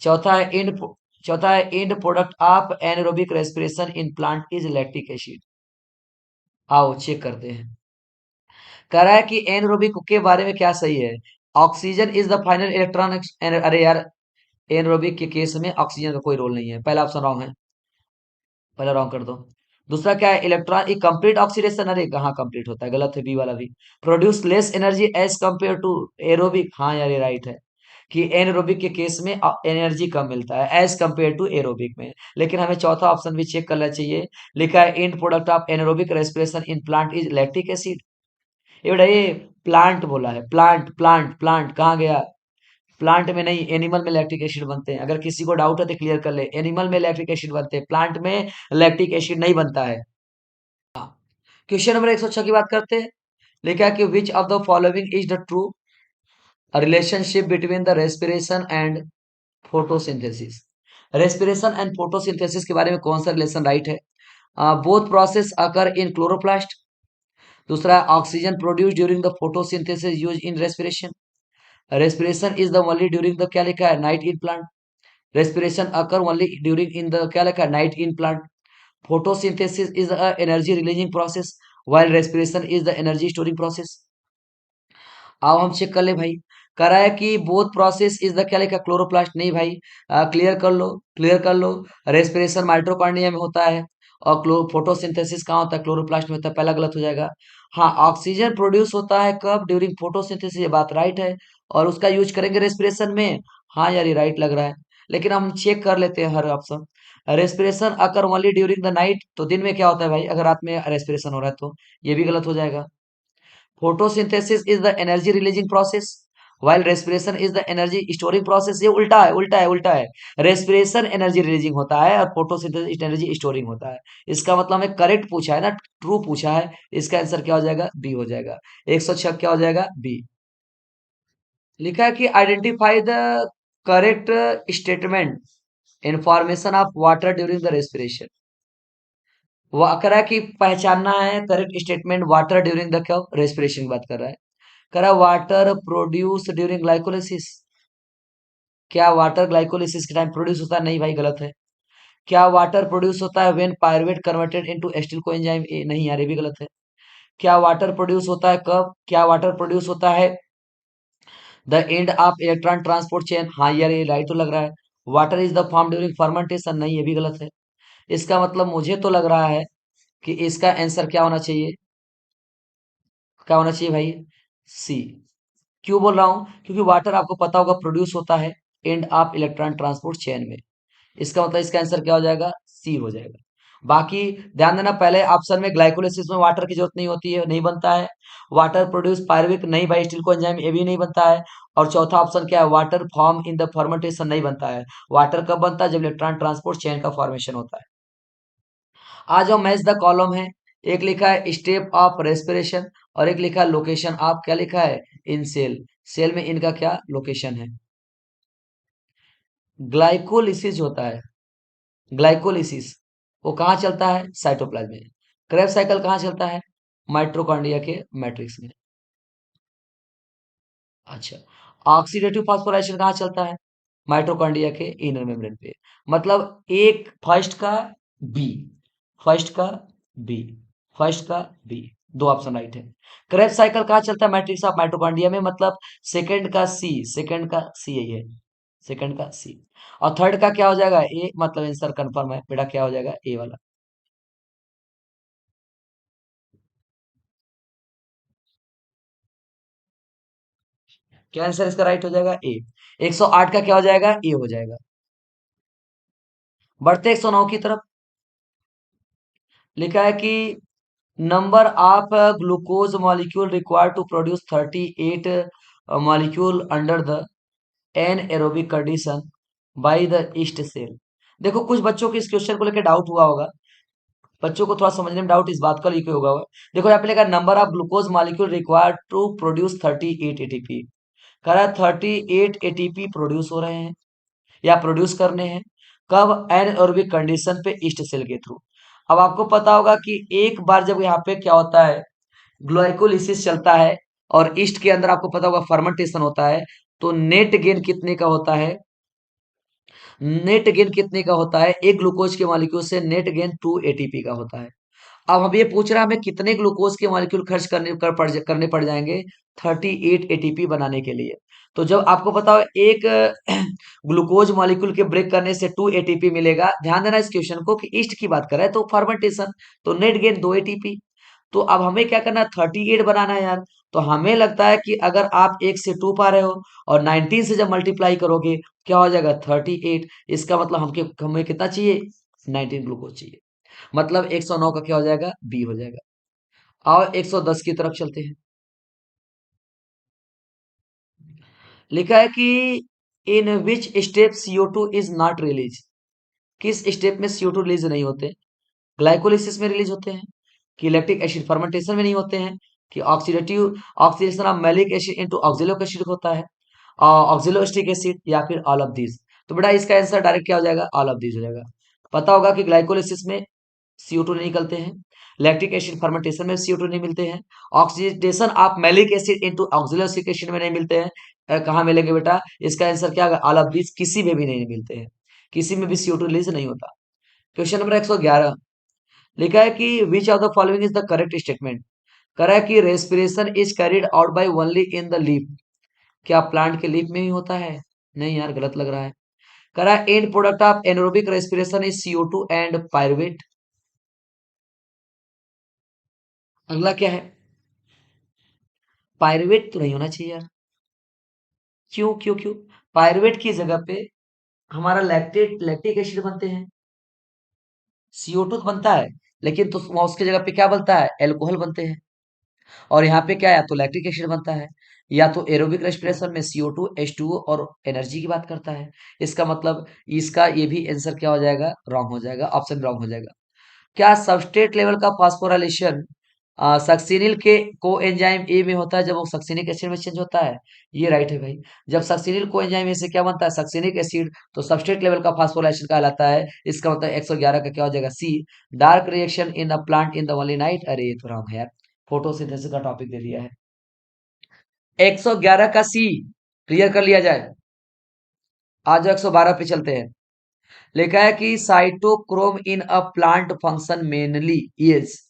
चौथा है end product of anaerobic respiration in plant is lactic acid. आओ check करते हैं। कह रहा है कि एनरोबिक के बारे में क्या सही है? Oxygen is the final electron. अरे यार, एनरोबिक के केस में ऑक्सीजन का कोई रोल नहीं है, पहला ऑप्शन रॉन्ग है, पहला रॉन्ग कर दो। दूसरा क्या है? इलेक्ट्रॉन एक कंप्लीट ऑक्सीडेशन, अरे कहाँ कंप्लीट होता है, गलत है बी वाला भी। Produce less energy as compare to aerobic, हाँ यार ये राइट है, कि एनरोबिक के केस में एनर्जी कम मिलता है एज कंपेयर टू एरोबिक में। लेकिन हमें चौथा ऑप्शन भी चेक करना चाहिए। लिखा है in product of anaerobic respiration in plant is lactic acid. ये बेटा ये प्लांट बोला है, प्लांट प्लांट प्लांट कहाँ गया? प्लांट में नहीं, एनिमल में लैक्टिक एसिड बनते हैं। अगर किसी को डाउट है तो क्लियर कर ले, एनिमल में लैक्टिक एसिड बनते हैं, प्लांट में लैक्टिक एसिड नहीं बनता है। क्वेश्चन नंबर 106 की बात करते हैं। लिखा है कि which of the following is the true relationship between the respiration and photosynthesis. Respiration and photosynthesis के बारे में कौन सा रिलेशन राइट है? Both process occur in chloroplast. दूसरा oxygen produce during the photosynthesis use in respiration. Respiration is the only during the क्या लिखा है? Night in plant. Respiration occur only during in the क्या लिखा है? Night in plant. Photosynthesis is a energy releasing process while respiration is the energy storing process. आओ हम check कर ले भाई। कह रहा है कि बोथ प्रोसेस इज द क्या लिखा? क्लोरोप्लास्ट, नहीं भाई। क्लियर कर लो, क्लियर कर लो। रेस्पिरेशन माइटोकॉन्ड्रिया में होता है और फोटोसिंथेसिस कहाँ होता है? क्लोरोप्लास्ट में होता है, पहला गलत हो जाएगा। हाँ, ऑक्सीजन प्रोड्यूस होता है कब? ड्यूरिंग फोटोसिंथेसिस, ये बात राइट है, और उसका यूज करेंगे रेस्पिरेशन में। हाँ यार ये राइट लग रहा है, लेकिन हम चेक कर लेते हैं हर option. Respiration occur only during the night, तो दिन में क्या होता है भाई अगर रात में रेस्पिरेशन हो रहा है तो? ये भी गलत हो जाएगा। Photosynthesis is the energy releasing process while respiration is the energy storing process, ये उल्टा है, उल्टा है, उल्टा है। रेस्पिरेशन एनर्जी रिलीजिंग होता है और फोटोसिंथेसिस एनर्जी स्टोरिंग होता है। इसका मतलब हमें करेक्ट पूछा है ना, ट्रू पूछा है। इसका आंसर क्या हो जाएगा? बी हो जाएगा। 106 क्या हो जाएगा? बी। लिखा है कि identify the correct statement information of water during the respiration. वो कह रहा है कि पहचानना है correct statement water during the क्या? रेस्पिरेशन की बात कर रहा है। कह रहा वाटर प्रोड्यूस ड्यूरिंग ग्लाइकोलिसिस। क्या वाटर ग्लाइकोलिसिस के टाइम प्रोड्यूस होता है? नहीं भाई गलत है। क्या वाटर प्रोड्यूस होता है when pyruvate converted into acetyl coenzyme? नहीं यार ये भी गलत है। क्या वाटर प्रोड्यूस होता है कब? क्या वाटर प्रोड्यूस होता है the end of electron transport chain? हाँ यार ये राइट तो लग रहा है। Water is the form during fermentation, नहीं, ये भी गलत है। इसका मतलब मुझे तो लग रहा है कि इसका आंसर क्या होना चाहिए, क्या होना चाहिए भाई, सी। क्यों बोल रहा हूं, क्योंकि वाटर आपको पता होगा प्रोड्यूस होता है end of electron transport chain में। इसका मतलब इसका आंसर क्या हो जाएगा, सी हो जाएगा। बाकी ध्यान देना, पहले ऑप्शन में ग्लाइकोलिसिस में वाटर की जरूरत नहीं होती है, नहीं बनता है। वाटर प्रोड्यूस पायरुविक, नहीं भाई, स्टील को एंजाइम, ये भी नहीं बनता है। और चौथा ऑप्शन क्या है, water form in the fermentation, नहीं बनता है। वाटर कब बनता है, जब इलेक्ट्रॉन ट्रांसपोर्ट चेन का फॉर्मेशन होता है। आ जाओ, मैच द कॉलम है। एक लिखा है स्टेप ऑफ रेस्पिरेशन और एक लिखा है लोकेशन ऑफ, क्या लिखा है, इन सेल। सेल में इनका क्या लोकेशन है। ग्लाइकोलिसिस होता है, ग्लाइकोलिसिस वो कहाँ चलता है, साइटोप्लाज्म में। क्रेब साइकिल कहाँ चलता है, माइट्रोकॉन्ड्रिया के मैट्रिक्स में। अच्छा, ऑक्सीडेटिव फास्फोराइलेशन कहाँ चलता है, माइटोकॉन्ड्रिया के इनर मेम्ब्रेन पे। मतलब एक फर्स्ट का बी, फर्स्ट का बी, फर्स्ट का बी, दो ऑप्शन राइट है। क्रेब साइकिल कहाँ चलता है, मैट्रिक्स ऑफ माइटोकॉन्ड्रिया में, मतलब सेकंड का सी, सेकंड का सी यही है, सेकंड का सी। और थर्ड का क्या हो जाएगा, ए, मतलब आंसर कंफर्म है बेटा, क्या हो जाएगा, ए वाला। क्या आंसर इसका राइट हो जाएगा, ए। 108 का क्या हो जाएगा, ए हो जाएगा। बढ़ते 109 की तरफ। लिखा है कि number of glucose molecule required to produce 38 molecule under the anaerobic condition by the yeast cell. देखो, कुछ बच्चों को इस क्वेश्चन को लेकर डाउट हुआ होगा, बच्चों को थोड़ा समझने में डाउट इस बात का लेके होगा। देखो यहाँ पे लिखा number of glucose molecule required to produce 38 ATP. कह रहा है 38 एटीपी प्रोड्यूस हो रहे हैं या प्रोड्यूस करने हैं, कब, एनएरोबिक कंडीशन पे ईस्ट सेल के थ्रू। अब आपको पता होगा कि एक बार जब यहाँ पे क्या होता है, ग्लाइकोलिसिस चलता है और ईस्ट के अंदर आपको पता होगा फर्मेंटेशन होता है, तो नेट गेन कितने का होता है, नेट गेन कितने का होता है, एक ग्लूकोज के मॉलिक्यूल से नेट गेन 2 एटीपी का होता है। अब हम ये पूछ रहे हैं हमें कितने ग्लूकोज के मॉलिक्यूल खर्च करने पड़ जाएंगे 38 एटीपी बनाने के लिए। तो जब आपको पता हो एक ग्लूकोज मॉलिक्यूल के ब्रेक करने से 2 एटीपी मिलेगा, ध्यान देना इस क्वेश्चन को कि ईस्ट की बात कर रहा है तो फर्मेंटेशन, तो नेट गेन 2 एटीपी। तो अब हमें क्या करना है, 38 बनाना है यार। तो हमें लगता है कि अगर आप एक से टू पा रहे हो और 19 से जब मल्टीप्लाई करोगे क्या हो जाएगा, 38। इसका मतलब हमें कितना चाहिए, 19 ग्लूकोज चाहिए। मतलब 109 का क्या हो जाएगा, बी हो जाएगा। आओ 110 की तरफ चलते हैं। लिखा है कि in which step CO2 is not release, किस स्टेप में CO2 रिलीज नहीं होते, ग्लाइकोलिसिस में रिलीज होते हैं, कि लैक्टिक एसिड फर्मेंटेशन में नहीं होते हैं, कि oxidative oxidation of malic acid into oxalic acid होता है, ऑक्सिलोस्टिक एसिड, या फिर ऑल ऑफ दीज। तो बेटा इसका आंसर डायरेक्ट क्या हो जाएगा, ऑल ऑफ दीज हो जाएगा। पता होगा कि ग्लाइकोलिसिस में CO2 नहीं निकलते हैं, लैक्टिक एसिड फर्मेंटेशन में CO2 नहीं मिलते हैं, oxidation of malic acid into oxaloacetic acid में नहीं मिलते हैं। कहाँ मिलेंगे बेटा, इसका आंसर क्या होगा, ऑल ऑफ दीज, किसी में भी नहीं मिलते हैं, किसी में भी CO2 रिलीज नहीं होता। Question number 111। लिखा है कि which of the following is the correct statement. कह रहा है कि respiration is carried out by only in the leaf, क्या प्लांट के लीफ में ही होता है, नहीं यार, गलत लग रहा है। कह रहा है and product of anaerobic respiration is CO2 and pyruvate. अगला क्या है, पायरुवेट तो नहीं होना चाहिए यार। क्यों क्यों क्यों, पायरुवेट की जगह पे हमारा लैक्टिक एसिड बनते हैं, CO2 तो बनता है, लेकिन तो उसकी जगह पे क्या बनता है, एल्कोहल बनते हैं। और यहाँ पे क्या है, या तो लैक्टिक एसिड बनता है, या तो एरोबिक रेस्पिरेशन में CO2 H2O और एनर्जी की बात करता है। इसका मतलब इसका ये भी आंसर क्या हो जाएगा, रॉन्ग हो जाएगा, ऑप्शन रॉन्ग हो जाएगा। क्या सबस्ट्रेट लेवल का फास्फोराइलेशन सक्सिनिल के को एंजाइम ए में होता है जब वो सक्सिनिक एसिड में चेंज होता है, ये राइट है भाई। जब सक्सिनिल को एंजाइम ए से क्या बनता है, सक्सिनिक एसिड, तो सबस्ट्रेट लेवल का फास्फोराइलेशन कहलाता है। इसका मतलब 111 का क्या हो जाएगा, C. Dark reaction in the plant in the only night, अरे ये तो रॉन्ग है यार, फोटोसिंथेसिस का टॉपिक दे दिया है। 111 का सी क्लियर कर लिया जाए। आज 112 पे चलते हैं। लिखा है कि cytochrome in a plant function mainly is,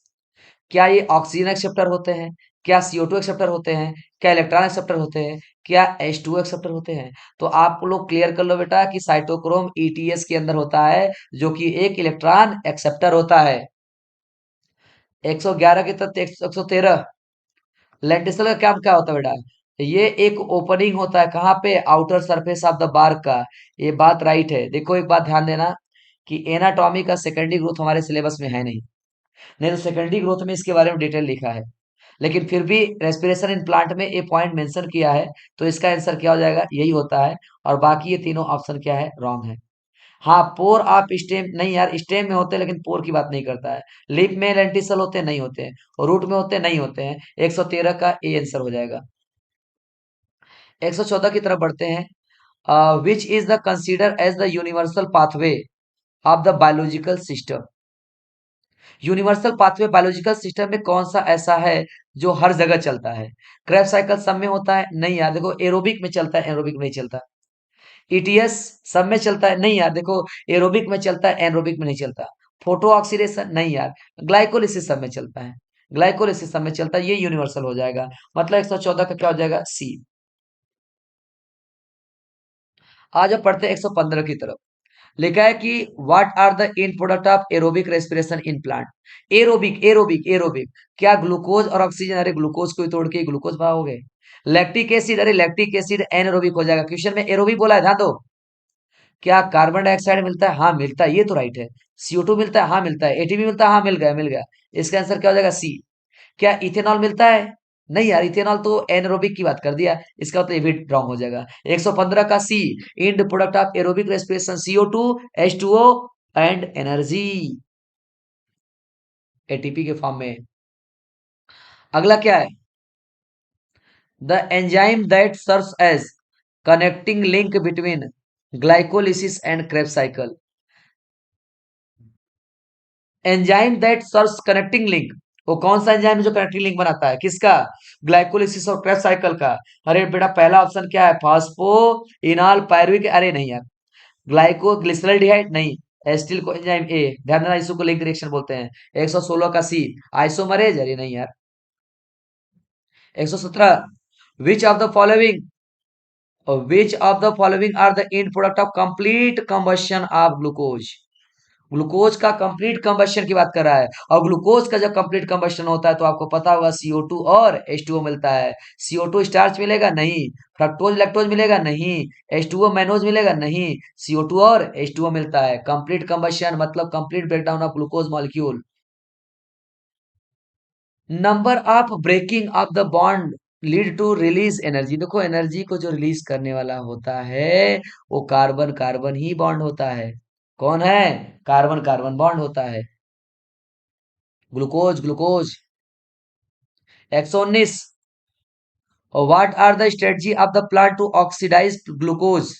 क्या ये ऑक्सीजन एक्सेप्टर होते हैं, क्या CO2 एक्सेप्टर होते हैं, क्या इलेक्ट्रॉन एक्सेप्टर होते हैं, क्या H2O एक्सेप्टर होते हैं? तो आप लोग क्लियर कर लो बेटा कि साइटोक्रोम ETS के अंदर होता है, जो कि एक इलेक्ट्रॉन एक्सेप्टर होता है। 111 के तत्व 113। लेंटिसल का काम क्या होता है बेटा? ये एक ओपनिंग होता है कहाँ पे? Outer surface of the bark का। ये बात राइट है। देखो एक बात ध्यान देना कि एनाटॉमी का सेकेंडरी ग्रोथ हमारे सिलेबस में है नहीं। नहीं तो सेकेंडरी ग्रोथ में इसके बारे में डिटेल लिखा है, लेकिन फिर भी रेस्पिरेशन इन प्लांट में ये पॉइंट मेंशन किया है, तो इसका आंसर क्या हो जाएगा? यही होता है। और बाकी ये तीनों ऑप्शन क्या है? रॉन्ग है। हाँ, पोर आप स्टेम नहीं यार, स्टेम में होते हैं लेकिन पोर की बात नहीं करता है। लीफ में लेंटिसल होते हैं, नहीं होते हैं। और रूट में होते हैं, नहीं होते हैं। 113 का ए आंसर हो जाएगा। 114 की तरफ बढ़ते हैं। Which is the consider as the universal pathway of the biological system? Universal pathway biological system में कौन सा ऐसा है जो हर जगह चलता है? क्रेब साइकिल सब में होता है? नहीं यार, देखो एरोबिक में चलता है, एरोबिक में नहीं चलता। ETS सब में चलता है? नहीं यार, देखो एरोबिक में चलता है, एनरोबिक में नहीं चलता। Photo oxidation? नहीं यार। ग्लाइकोलिसिस सब में चलता है, ग्लाइकोलिसिस सब में चलता है। ये यूनिवर्सल हो जाएगा। मतलब 114 का क्या हो जाएगा? सी। आज अब पढ़ते हैं 115 की तरफ। लिखा है कि what are the in product of aerobic respiration in plant? Aerobic aerobic aerobic, क्या ग्लूकोज और ऑक्सीजन? अरे ग्लूकोज को ही तोड़ के ग्लूकोज पाओगे। Lactic acid? अरे लैक्टिक एसिड एनएरोबिक हो जाएगा। क्वेश्चन में एरोबिक बोला है, ध्यान दो। क्या कार्बन डाइऑक्साइड मिलता है? हाँ मिलता है, ये तो राइट है। CO2 मिलता है? हाँ मिलता है। ATP मिलता है? हाँ मिल गया, मिल गया। इसका आंसर क्या हो जाएगा? सी। क्या इथेनॉल मिलता है? नहीं यार, इथेनॉल तो एनएरोबिक की बात कर दिया। इसका तो ये भी रॉन्ग हो जाएगा। 115 का C. End product of aerobic respiration CO2, H2O and energy, ATP के फॉर्म में। अगला क्या है? The enzyme that serves as connecting link between glycolysis and Kreb cycle. Enzyme that serves connecting link, वो कौन सा एंजाइम है जो कनेक्टिंग लिंक बनाता है? किसका? ग्लाइकोलिसिस और क्रेब साइकिल का। अरे बेटा पहला ऑप्शन क्या है? Phospho इनॉल pyruvic? अरे नहीं यार। ग्लाइकोग्लिसरॉल्डिहाइड? नहीं। एसिटिल को एंजाइम ए, ध्यान देना, इसको लिंक रिएक्शन बोलते हैं। 116 का सी। आइसोमरेज? अरे नहीं यार। 117, which of the following which of the following are the end product of complete combustion of glucose? Glucose का कंप्लीट कंबशन की बात कर रहा है। और ग्लूकोज का जब कंप्लीट कंबशन होता है तो आपको पता होगा CO2 और H2O मिलता है। CO2 स्टार्च मिलेगा? नहीं। फ्रक्टोज लैक्टोज मिलेगा? नहीं। H2O मैनोज मिलेगा? नहीं। CO2 और H2O मिलता है। कंप्लीट कंबशन मतलब complete breakdown of glucose molecule. Number of breaking of the bond lead to release energy. देखो एनर्जी को जो रिलीज करने वाला होता है वो कार्बन कार्बन ही बॉन्ड होता है। कौन है? कार्बन कार्बन बॉन्ड होता है। Glucose glucose. 119, what are the strategy of the plant to oxidise glucose?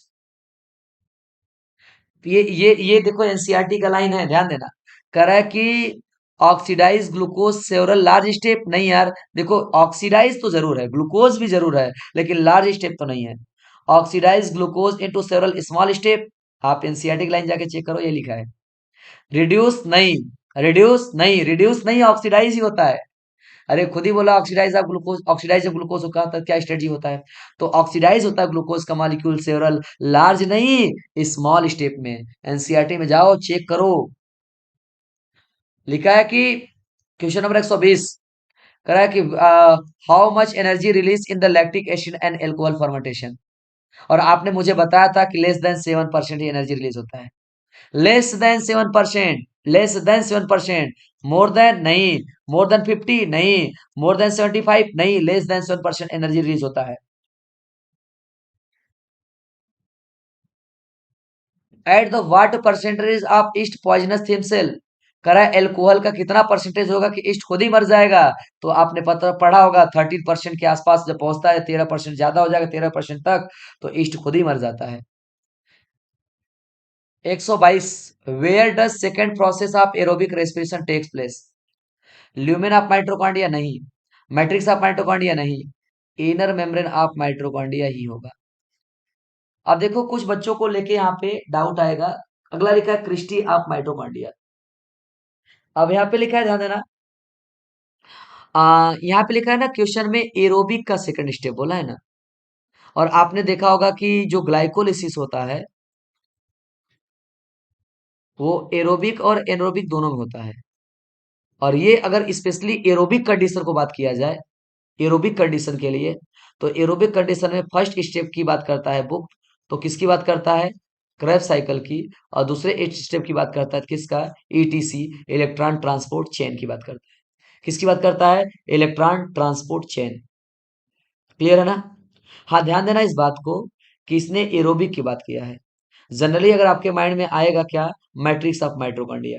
ये देखो एनसीईआरटी का लाइन है, ध्यान देना। कह रहा है कि oxidise glucose several large step. नहीं यार, देखो ऑक्सीडाइज तो जरूर है, ग्लूकोज भी जरूर है, लेकिन लार्ज स्टेप तो नहीं है। Oxidise glucose into several small step. आप एनसीईआरटी की लाइन जाके चेक करो, ये लिखा है। रिड्यूस नहीं, रिड्यूस नहीं, रिड्यूस नहीं, ऑक्सीडाइज ही होता है। अरे खुद ही बोला oxidise of glucose, oxidise of glucose को कहा था, क्या स्ट्रेटजी होता है? तो ऑक्सीडाइज होता है ग्लूकोज का मॉलिक्यूल सेवरल लार्ज नहीं, स्मॉल स्टेप में। एनसीईआरटी में जाओ चेक करो। लिखा है कि क्वेश्चन नंबर 120 करा है कि how much energy release in the lactic acid and alcohol fermentation? और आपने मुझे बताया था कि लेस देन 7% ही एनर्जी रिलीज होता है। Less than 7%, less than 7%। More than नहीं, मोर देन 50 नहीं, मोर देन 75 नहीं, लेस देन 7% एनर्जी रिलीज होता है। At the what percentage of east poisonous थिम सेल? करा एल्कोहल का कितना परसेंटेज होगा कि ईस्ट खुद ही मर जाएगा? तो आपने पता पढ़ा होगा 13% के आसपास जब पहुंचता है, 13% ज्यादा हो जाएगा 13% तक, तो ईस्ट खुद ही मर जाता है। 122, where does second process of aerobic respiration takes place? Lumen of mitochondria? नहीं। Matrix of mitochondria? नहीं। इनर मेम्ब्रेन ऑफ माइट्रोकॉन्ड्रिया ही होगा। अब देखो कुछ बच्चों को लेके यहाँ पे डाउट आएगा। अगला लिखा है क्रिस्टी ऑफ माइटोकॉन्ड्रिया। अब यहाँ पे लिखा है, ध्यान देना, यहाँ पे लिखा है ना क्वेश्चन में एरोबिक का सेकंड स्टेप बोला है ना। और आपने देखा होगा कि जो ग्लाइकोलिसिस होता है वो एरोबिक और एनरोबिक दोनों में होता है। और ये अगर स्पेशली एरोबिक कंडीशन को बात किया जाए, एरोबिक कंडीशन के लिए, तो एरोबिक कंडीशन में फर्स्ट स्टेप की बात करता है बुक, तो किसकी बात करता है? क्रेब्स साइकिल की। और दूसरे एट स्टेप की बात करता है किसका? ईटीसी, इलेक्ट्रॉन ट्रांसपोर्ट चेन की बात करता है। किसकी बात करता है? Electron transport chain. क्लियर है ना? हाँ, ध्यान देना इस बात को कि इसने एरोबिक की बात किया है। जनरली अगर आपके माइंड में आएगा क्या? Matrix of mitochondria.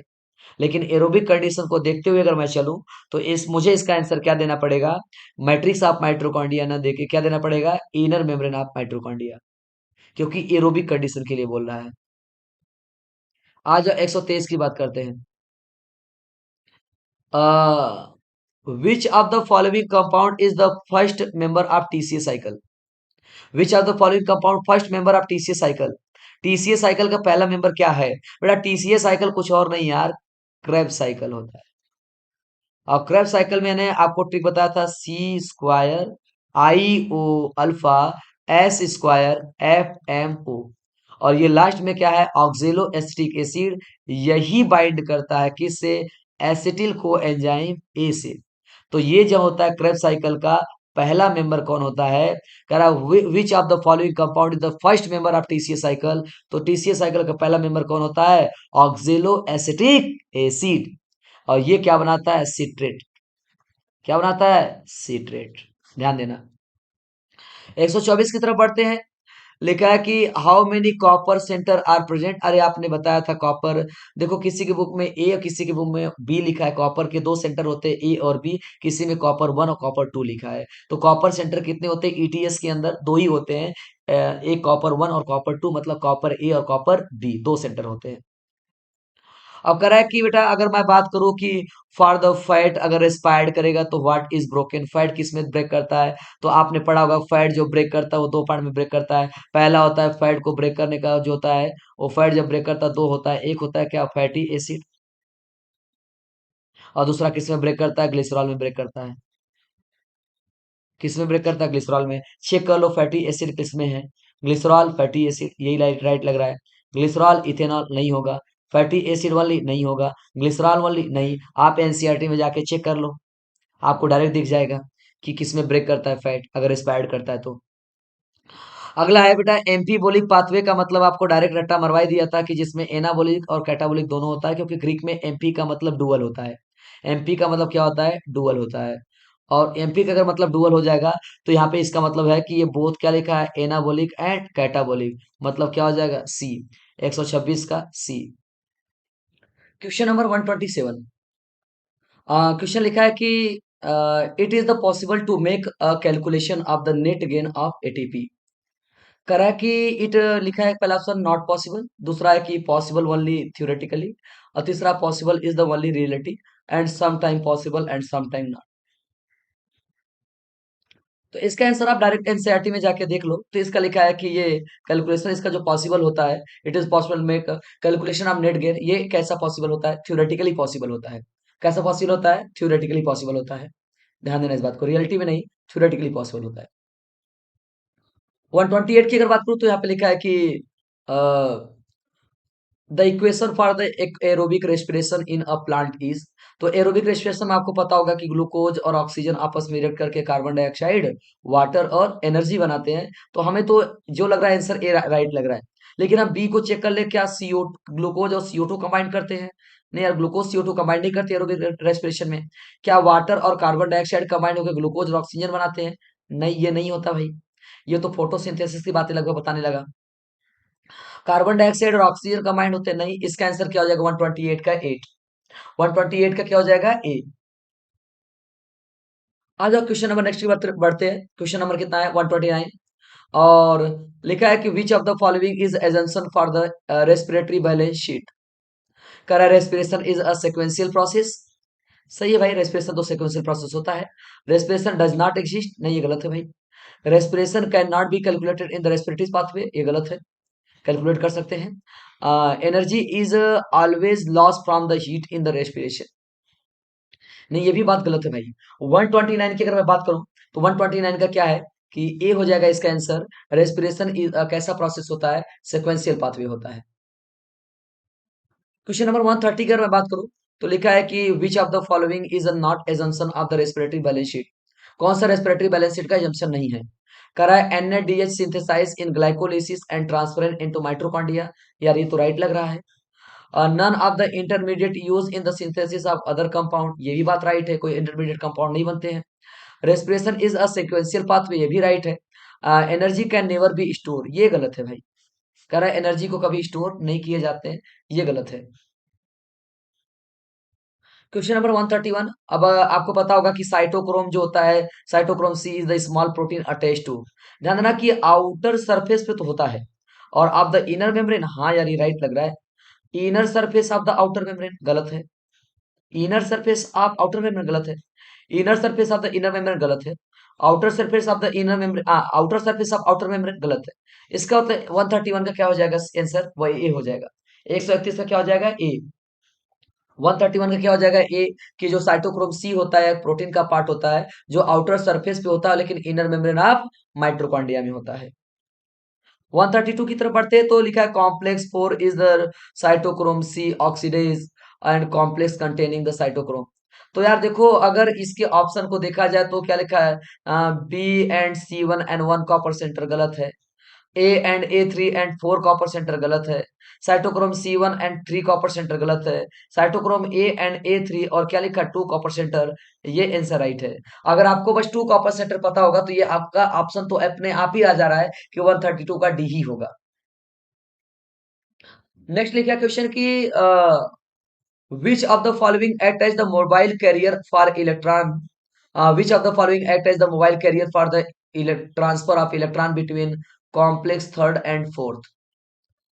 लेकिन एरोबिक कंडीशन को देखते हुए अगर मैं चलूं तो इस मुझे इसका आंसर क्या देना पड़ेगा? मैट्रिक्स ऑफ माइटोकॉन्ड्रिया ना देके क्या देना पड़ेगा? इनर मेम्ब्रेन ऑफ माइटोकॉन्ड्रिया, क्योंकि एरोबिक कंडीशन के लिए बोल रहा है। आज 123 की बात करते हैं। विच of the following compound is the first member of TCA cycle? Which of the following compound first member of TCA cycle? TCA cycle का पहला मेंबर क्या है बेटा? टीसीए साइकिल कुछ और नहीं यार, क्रेब्स साइकिल होता है। और क्रेब्स साइकिल में मैंने आपको ट्रिक बताया था, C square I O alpha S square F M O. और ये लास्ट में क्या है? Oxaloacetic acid. यही बाइंड करता है किससे? एसिटिल को एंजाइम ए से। तो ये जो होता है क्रेब्स साइकिल का पहला मेंबर कौन होता है? कह रहा विच of the following compound is the first member of TCA cycle? तो टीसीए साइकिल का पहला मेंबर कौन होता है? Oxaloacetic acid. और ये क्या बनाता है? सिट्रेट। क्या बनाता है? सिट्रेट। ध्यान देना। 124 की तरफ बढ़ते हैं। लिखा है कि how many copper centre are present. अरे आपने बताया था कॉपर। देखो किसी की बुक में ए और किसी की बुक में बी लिखा है। कॉपर के दो सेंटर होते हैं, ए और बी। किसी में कॉपर 1 और कॉपर 2 लिखा है। तो कॉपर सेंटर कितने होते हैं ईटीएस के अंदर? दो ही होते हैं। एक कॉपर 1 और कॉपर 2, मतलब कॉपर ए और कॉपर बी, दो सेंटर होते हैं। अब कह रहा है कि बेटा अगर मैं बात करूं कि फॉर द फैट अगर एक्सपायर्ड करेगा तो व्हाट इज ब्रोकन? फैट किस में ब्रेक करता है? तो आपने पढ़ा होगा फैट जो ब्रेक करता है वो दो पार्ट में ब्रेक करता है। पहला होता है फैट को ब्रेक करने का जो होता है, वो फैट जब ब्रेक करता है दो होता है। एक होता है क्या? Fatty acid. और दूसरा किस में ब्रेक करता है? ग्लिसरॉल में ब्रेक करता है। किस में ब्रेक करता है? ग्लिसरॉल में। चेक कर लो फैटी एसिड किस में है। ग्लिसरॉल फैटी एसिड, यही राइट राइट लग रहा है। ग्लिसरॉल इथेनॉल नहीं होगा। फैटी एसिड वाली नहीं होगा। ग्लिसरॉल वाली नहीं। आप एनसीईआरटी में जाके चेक कर लो, आपको डायरेक्ट दिख जाएगा कि किस में ब्रेक करता है फैट अगर एक्सपायर्ड करता है तो। अगला है बेटा एम्फीबोलिक पाथवे का मतलब आपको डायरेक्ट रट्टा मरवाई दिया था कि जिसमें एनाबोलिक और कैटाबोलिक दोनों होता है, क्योंकि ग्रीक में एमपी का मतलब डुअल होता है। एमपी का मतलब क्या होता है? डुअल होता है। और एमपी का अगर मतलब डुअल हो जाएगा तो यहाँ पे इसका मतलब है कि ये बोथ क्या लिखा है? Anabolic and catabolic. मतलब क्या हो जाएगा? सी। 126 का सी। Question number 127। क्वेश्चन लिखा है कि it is the possible to make a calculation of the net gain of ATP. करा कि इट लिखा है पहला ऑप्शन नॉट पॉसिबल, दूसरा है कि पॉसिबल ओनली थ्योरेटिकली, और तीसरा possible is the only reality, and some time possible and some time not. तो इसका आंसर आप डायरेक्ट एनसीईआरटी में जाके देख लो, तो इसका लिखा है कि ये कैलकुलेशन इसका जो पॉसिबल होता है, it is possible make calculation of net gain. ये कैसा पॉसिबल होता है? थ्योरेटिकली पॉसिबल होता है। कैसा पॉसिबल होता है? थ्योरेटिकली पॉसिबल होता है। ध्यान देना इस बात को, रियलिटी में नहीं, थ्योरेटिकली पॉसिबल होता है। 128 की अगर बात करूं तो यहाँ पे लिखा है कि the equation for the aerobic respiration in a plant is. तो एरोबिक रेस्पिरेशन में आपको पता होगा कि ग्लूकोज और ऑक्सीजन आपस में रिएक्ट करके कार्बन डाइऑक्साइड, वाटर और एनर्जी बनाते हैं। तो हमें तो जो लग रहा है आंसर ए राइट लग रहा है। लेकिन हम बी को चेक कर ले, क्या सीओ ग्लूकोज और सीओ2 कंबाइन करते हैं? नहीं यार, ग्लूकोज सीओ2 कंबाइन नहीं करते एरोबिक रेस्पिरेशन में। क्या वाटर और कार्बन डाइऑक्साइड कंबाइन होकर ग्लूकोज और ऑक्सीजन बनाते हैं? नहीं, ये नहीं होता भाई। ये तो फोटोसिंथेसिस की बातें लगभग बताने लगा। कार्बन डाइऑक्साइड और ऑक्सीजन कंबाइंड होते हैं? नहीं। इसका आंसर क्या हो जाएगा? 128 का 8। 128 का क्या हो जाएगा? ए। आ जाओ क्वेश्चन नंबर नेक्स्ट की बढ़ते हैं। क्वेश्चन नंबर कितना है? 129। और लिखा है कि which of the following is assumption for the respiratory balance sheet. कह रहा है respiration is a sequential process. सही है भाई, रेस्पिरेशन तो सीक्वेंशियल प्रोसेस होता है। रेस्पिरेशन डज नॉट एग्जिस्ट, नहीं ये गलत है भाई। Respiration can not be calculated in the respiratory pathway, ये गलत है। कैलकुलेट कर सकते हैं। Energy is always loss from the heat in the respiration. नहीं, ये भी बात गलत है भाई। 129 की अगर मैं बात करूं तो 129 का क्या है कि ए हो जाएगा इसका आंसर। रेस्पिरेशन कैसा प्रोसेस होता है? सिक्वेंशियल पाथवे होता है। क्वेश्चन नंबर 130 की अगर मैं बात करूं तो लिखा है कि which of the following is a not assumption of the respiratory balance sheet. कौन सा रेस्पिरेटरी बैलेंस शीट का एजम्पशन नहीं है? कह रहा है NADH synthesise in glycolysis and transfer into mitochondria. यार ये तो राइट लग रहा है। None of the intermediate use in the synthesis of other compound. ये भी बात राइट है, कोई इंटरमीडिएट कंपाउंड नहीं बनते हैं। Respiration is a sequential pathway. ये भी राइट है। Energy can never be store. ये गलत है भाई। कह रहा है एनर्जी को कभी स्टोर नहीं किए जाते हैं। ये गलत है। Question number 131। अब आपको पता होगा कि साइटोक्रोम जो होता है, cytochrome C is the small protein attach to. ध्यान देना कि आउटर सरफेस पे तो होता है और ऑफ द इनर मेम्ब्रेन। हाँ यार ये राइट लग रहा है। Inner surface of the outer membrane गलत है। Inner surface of outer membrane गलत है। Inner surface of the inner membrane गलत है। Outer surface of the inner membrane, outer surface of outer membrane गलत है। इसका मतलब 131 का क्या हो जाएगा आंसर? वही ए हो जाएगा। 131 का क्या हो जाएगा? ए। 131 का क्या हो जाएगा? ए। कि जो साइटोक्रोम सी होता है प्रोटीन का पार्ट होता है जो आउटर सरफेस पे होता है लेकिन इनर मेम्ब्रेन ऑफ माइटोकॉन्ड्रिया में होता है। 132 की तरफ बढ़ते हैं तो लिखा है complex 4 is the cytochrome C oxidase and complex containing the cytochrome. तो यार देखो अगर इसके ऑप्शन को देखा जाए तो क्या लिखा है? B and C one and one copper centre गलत है। ए एंड ए3 एंड 4 कॉपर सेंटर गलत है। Cytochrome C1 and 3 copper centre गलत है। साइटोक्रोम ए एंड ए3 और क्या लिखा है 2 कॉपर सेंटर। ये आंसर राइट है। अगर आपको बस 2 कॉपर सेंटर पता होगा तो ये आपका ऑप्शन तो अपने आप ही आ जा रहा है कि 132 का डी ही होगा। नेक्स्ट लिखा क्वेश्चन की which of the following act as the mobile carrier for electron. Which of the following act as the mobile carrier for the transfer of electron between complex third and fourth.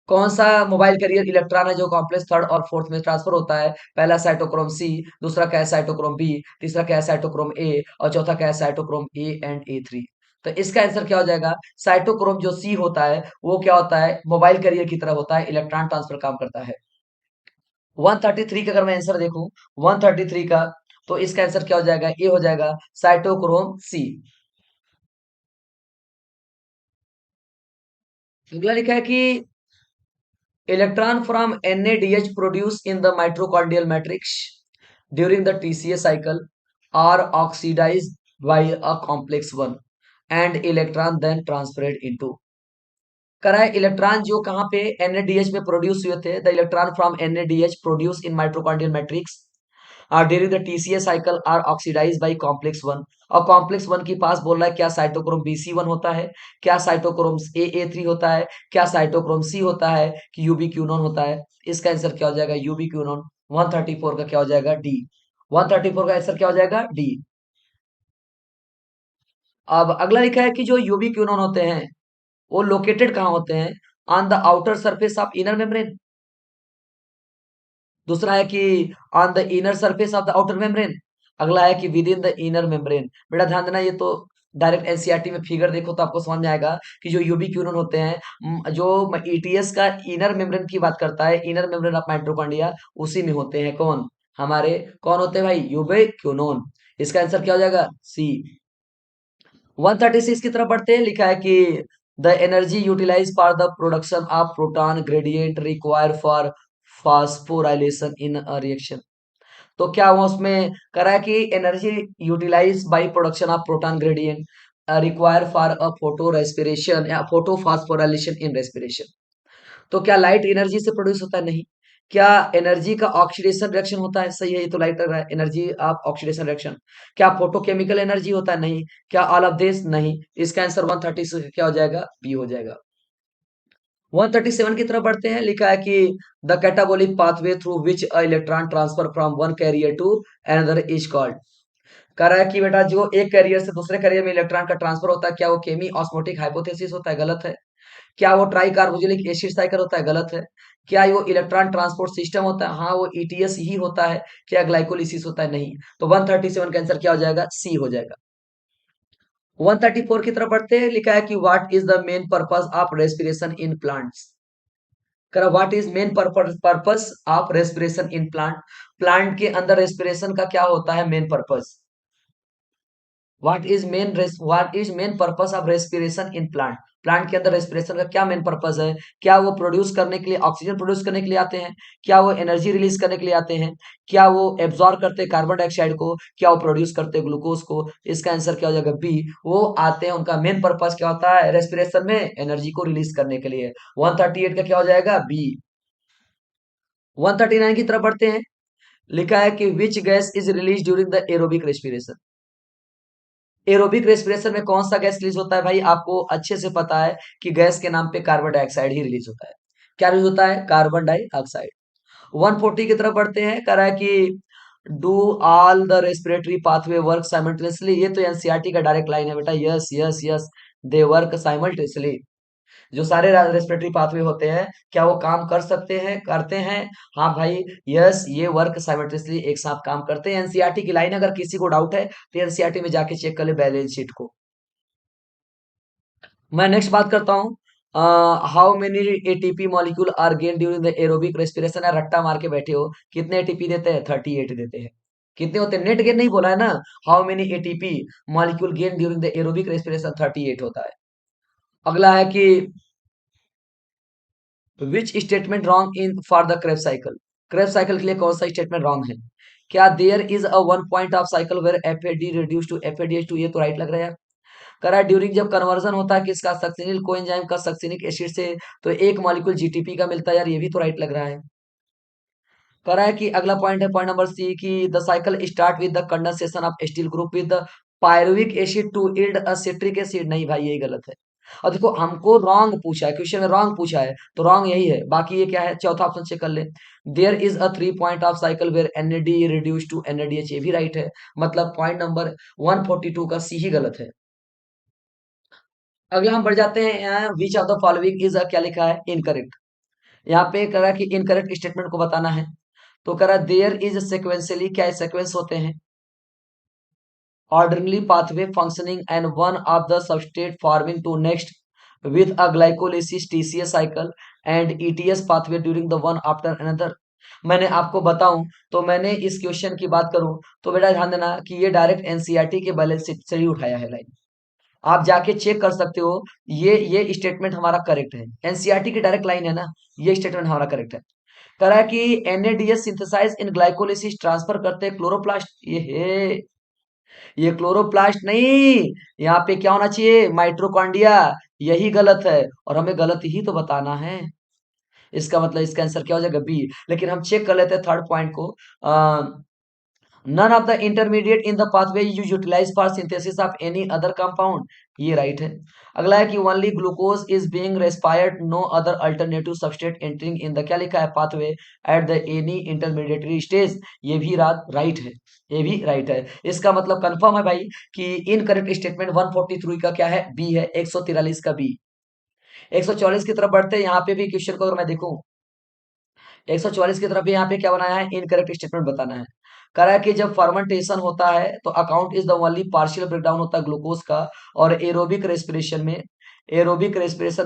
कौन सा mobile carrier electron है जो complex third और fourth में transfer होता है? पहला cytochrome C, दूसरा क्या है साइटोक्रोम बी, तीसरा क्या है साइटोक्रोम ए और चौथा क्या है साइटोक्रोम ए एंड ए3। तो इसका आंसर क्या हो जाएगा? साइटोक्रोम जो सी होता है वो क्या होता है? मोबाइल कैरियर की तरह होता है, इलेक्ट्रॉन ट्रांसफर काम करता है। 133 का अगर मैं आंसर देखूं 133 का तो इसका आंसर क्या हो जाएगा? ए हो जाएगा साइटोक्रोम सी। अगला लिखा है कि electron from NADH produced in the mitochondrial matrix during the TCA cycle are oxidized by a complex one and electron then transferred into। करा है इलेक्ट्रॉन जो कहाँ पे NADH में प्रोड्यूस हुए थे, the electron from NADH produce in mitochondrial matrix during the TCA cycle are oxidise by complex one. और complex one के पास बोल रहा है क्या साइटोक्रोम BC1 होता है, क्या साइटोक्रोम AA3 होता है, क्या साइटोक्रोम सी होता है कि यूबीक्यूनोन होता है। इसका आंसर क्या हो जाएगा? यूबीक्यूनोन। 134 का क्या हो जाएगा? डी। 134 का आंसर क्या हो जाएगा? डी। अब अगला लिखा है कि जो यूबीक्यूनोन होते हैं वो लोकेटेड कहाँ होते हैं? On the outer surface of inner membrane. दूसरा है कि on the inner surface of the outer membrane. अगला है कि with in the inner membrane. बेटा ध्यान देना ये तो डायरेक्ट एनसीईआरटी में फिगर देखो तो आपको समझ में आएगा कि जो यूबीक्यूनोन होते हैं जो ईटीएस का इनर मेम्ब्रेन की बात करता है, इनर मेम्ब्रेन ऑफ माइटोकॉन्ड्रिया उसी में होते हैं। कौन? हमारे कौन होते हैं भाई? यूबीक्यूनोन। इसका आंसर क्या हो जाएगा? सी। 136 की तरफ बढ़ते हैं। लिखा है कि the energy utilise for the production of proton gradient require for phosphorylation in a reaction. तो क्या हुआ उसमें? करा है कि energy utilise by production of proton gradient require for a photo respiration या फोटो फास्फोराइलेशन इन रेस्पिरेशन। तो क्या लाइट एनर्जी से प्रोड्यूस होता है? नहीं। क्या एनर्जी का ऑक्सीडेशन रिएक्शन होता है? सही है, ये तो लाइट लग रहा है। Energy of oxidation reaction. क्या फोटोकेमिकल एनर्जी होता है? नहीं। क्या ऑल ऑफ दिस? नहीं। इसका आंसर 136 क्या हो जाएगा? बी हो जाएगा। 137 की तरफ बढ़ते हैं। लिखा है कि the catabolic pathway through which electron transfer from one carrier to another is called. कह रहा है कि बेटा जो एक कैरियर से दूसरे कैरियर में इलेक्ट्रॉन का ट्रांसफर होता है क्या वो केमी ऑस्मोटिक हाइपोथेसिस होता है? गलत है। क्या वो ट्राई कार्बोक्सिलिक एसिड साइकिल होता है? गलत है। क्या वो इलेक्ट्रॉन ट्रांसपोर्ट सिस्टम होता है? हाँ वो ईटीएस ही होता है। क्या ग्लाइकोलिसिस होता है? नहीं। तो 137 का आंसर क्या हो जाएगा? सी हो जाएगा। 134 की तरफ बढ़ते हैं। लिखा है कि what is the main purpose of respiration in plants. करा what is main purpose of respiration in plant, plant के अंदर रेस्पिरेशन का क्या होता है main purpose, what is main purpose of respiration in plant, plant के अंदर रेस्पिरेशन का क्या मेन पर्पस है, क्या वो प्रोड्यूस करने के लिए ऑक्सीजन प्रोड्यूस करने के लिए आते हैं, क्या वो एनर्जी रिलीज करने के लिए आते हैं, क्या वो एब्जॉर्ब करते हैं कार्बन डाइऑक्साइड को, क्या वो प्रोड्यूस करते हैं ग्लूकोज को, इसका आंसर क्या हो जाएगा बी, वो आते हैं, उनका मेन पर्पस क्या होता है रेस्पिरेशन में एनर्जी को रिलीज करने के लिए। 138 का क्या हो जाएगा बी। 139 की तरफ बढ़ते हैं, लिखा है कि which gas is release during the aerobic respiration, aerobic respiration में कौन सा गैस रिलीज होता है भाई, आपको अच्छे से पता है कि गैस के नाम पे कार्बन डाइऑक्साइड ही रिलीज होता है। क्या रिलीज होता है कार्बन डाइऑक्साइड। 140 की तरफ बढ़ते हैं, कह रहा है कि do all the respiratory pathway work simultaneously, ये तो एनसीईआरटी का डायरेक्ट लाइन है बेटा, yes yes yes, they work simultaneously, जो सारे रेस्पिरेटरी पाथवे होते हैं क्या वो काम कर सकते हैं, करते हैं, हाँ भाई यस, ये वर्क साइमल्टेनियसली एक साथ काम करते हैं, एनसीईआरटी की लाइन, अगर किसी को डाउट है तो एनसीईआरटी में जाके चेक कर ले बैलेंस शीट को। मैं नेक्स्ट बात करता हूँ, how many ATP molecule are gain during the aerobic respiration, है रट्टा मार के बैठे हो, कितने एटीपी देते हैं 38 देते हैं, कितने होते हैं नेट गेन नहीं बोला है ना, how many ATP molecule gain during the aerobic respiration 38 होता है। अगला है कि which statement wrong in for the Kreb cycle, Kreb cycle के लिए कौन सा स्टेटमेंट रॉन्ग है, क्या there is a one point of cycle where F A D reduce to F A D H two, ये तो राइट लग रहा है। करा ड्यूरिंग जब कन्वर्जन होता है किसका सक्सिनिल कोएंजाइम का सक्सिनिक एसिड से, तो एक मॉलिक्यूल जीटीपी का मिलता है यार, ये भी तो राइट लग रहा है। करा है कि अगला पॉइंट है पॉइंट नंबर सी की the cycle start with the condensation of acetyl group with the pyruvic acid to yield a citric acid, नहीं भाई यही गलत है। और देखो हमको रॉन्ग पूछा है, क्वेश्चन में रॉन्ग पूछा है तो रॉन्ग यही है, बाकी ये क्या है चौथा ऑप्शन चेक कर ले, there is a 3 point of cycle where NAD reduce to NADH, ये भी राइट है, मतलब पॉइंट नंबर 142 का सी ही गलत है। अगला हम बढ़ जाते हैं, विच ऑफ द फॉलोइंग इज क्या लिखा है इनकरेक्ट, यहाँ पे कह रहा है कि इनकरेक्ट स्टेटमेंट को बताना है, तो कह रहा है देयर इज सेक्वेंशियली, क्या सेक्वेंस होते हैं, orderly pathway functioning and one of the substrate forming to next with a glycolysis TCA cycle and ETS pathway during the one after another। मैंने आपको बताऊं तो मैंने इस क्वेश्चन की बात करूं तो बेटा ध्यान देना कि ये डायरेक्ट एनसीईआरटी के बैलेंस शीट से ही उठाया है लाइन, आप जाके चेक कर सकते हो, ये स्टेटमेंट हमारा करेक्ट है, एनसीईआरटी की डायरेक्ट लाइन है ना, ये स्टेटमेंट हमारा करेक्ट है। कह रहा है कि NADs synthesise in glycolysis transfer करते हैं क्लोरोप्लास्ट, ये क्लोरोप्लास्ट नहीं, यहाँ पे क्या होना चाहिए माइट्रोकॉन्ड्रिया, यही गलत है और हमें गलत ही तो बताना है, इसका मतलब इसका आंसर क्या हो जाएगा बी। लेकिन हम चेक कर लेते हैं थर्ड पॉइंट को, none of the intermediate in the pathway you utilize for synthesis of any other compound, ये राइट है। अगला है कि only glucose is being respired, no other alternative substrate entering in the, क्या लिखा है pathway at the any intermediatory stage, ये भी राइट है, ये भी राइट है, इसका मतलब कंफर्म है भाई कि इनकरेक्ट स्टेटमेंट 143 का क्या है बी है, 143 का बी। 144 की तरफ बढ़ते हैं, यहाँ पे भी क्वेश्चन को अगर मैं देखूं 144 की तरफ भी यहाँ पे क्या बनाया है इनकरेक्ट स्टेटमेंट बताना है। कह रहा है कि जब फर्मेंटेशन होता है तो account is the only partial breakdown होता है ग्लूकोज का, और एरोबिक रेस्पिरेशन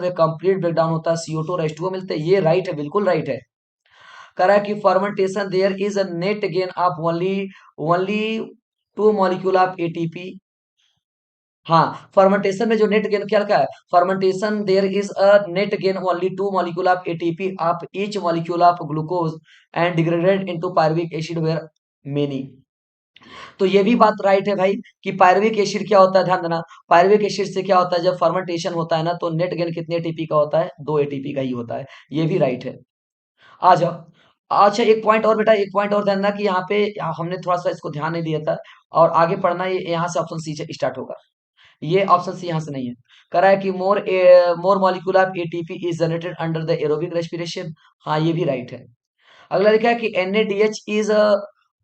में कंप्लीट ब्रेकडाउन होता है CO2 और H2O मिलते हैं, ये राइट है बिल्कुल राइट है। कह रहा है कि fermentation there is a net gain of only only 2 molecule of ATP, हाँ फर्मेंटेशन में जो नेट गेन क्या लिखा है, fermentation there is a net gain only 2 molecule of ATP of each molecule of glucose and degraded into pyruvic acid where many, तो ये भी बात राइट है भाई कि पायरुविक एसिड क्या होता है, ध्यान देना पायरुविक एसिड से क्या होता है जब फर्मेंटेशन होता है ना तो नेट गेन कितने एटीपी का होता है 2 एटीपी का ही होता है, ये भी राइट है। आ जाओ, अच्छा एक पॉइंट और बेटा, एक पॉइंट और ध्यान देना कि यहाँ पे हमने थोड़ा सा इसको ध्यान नहीं दिया था, और आगे पढ़ना ये यहाँ से ऑप्शन सी से स्टार्ट होगा, ये ऑप्शन सी यहाँ से नहीं है। कह रहा है कि more molecule of ATP is generated under the aerobic respiration, हाँ ये भी राइट है। अगला लिखा है कि NADH is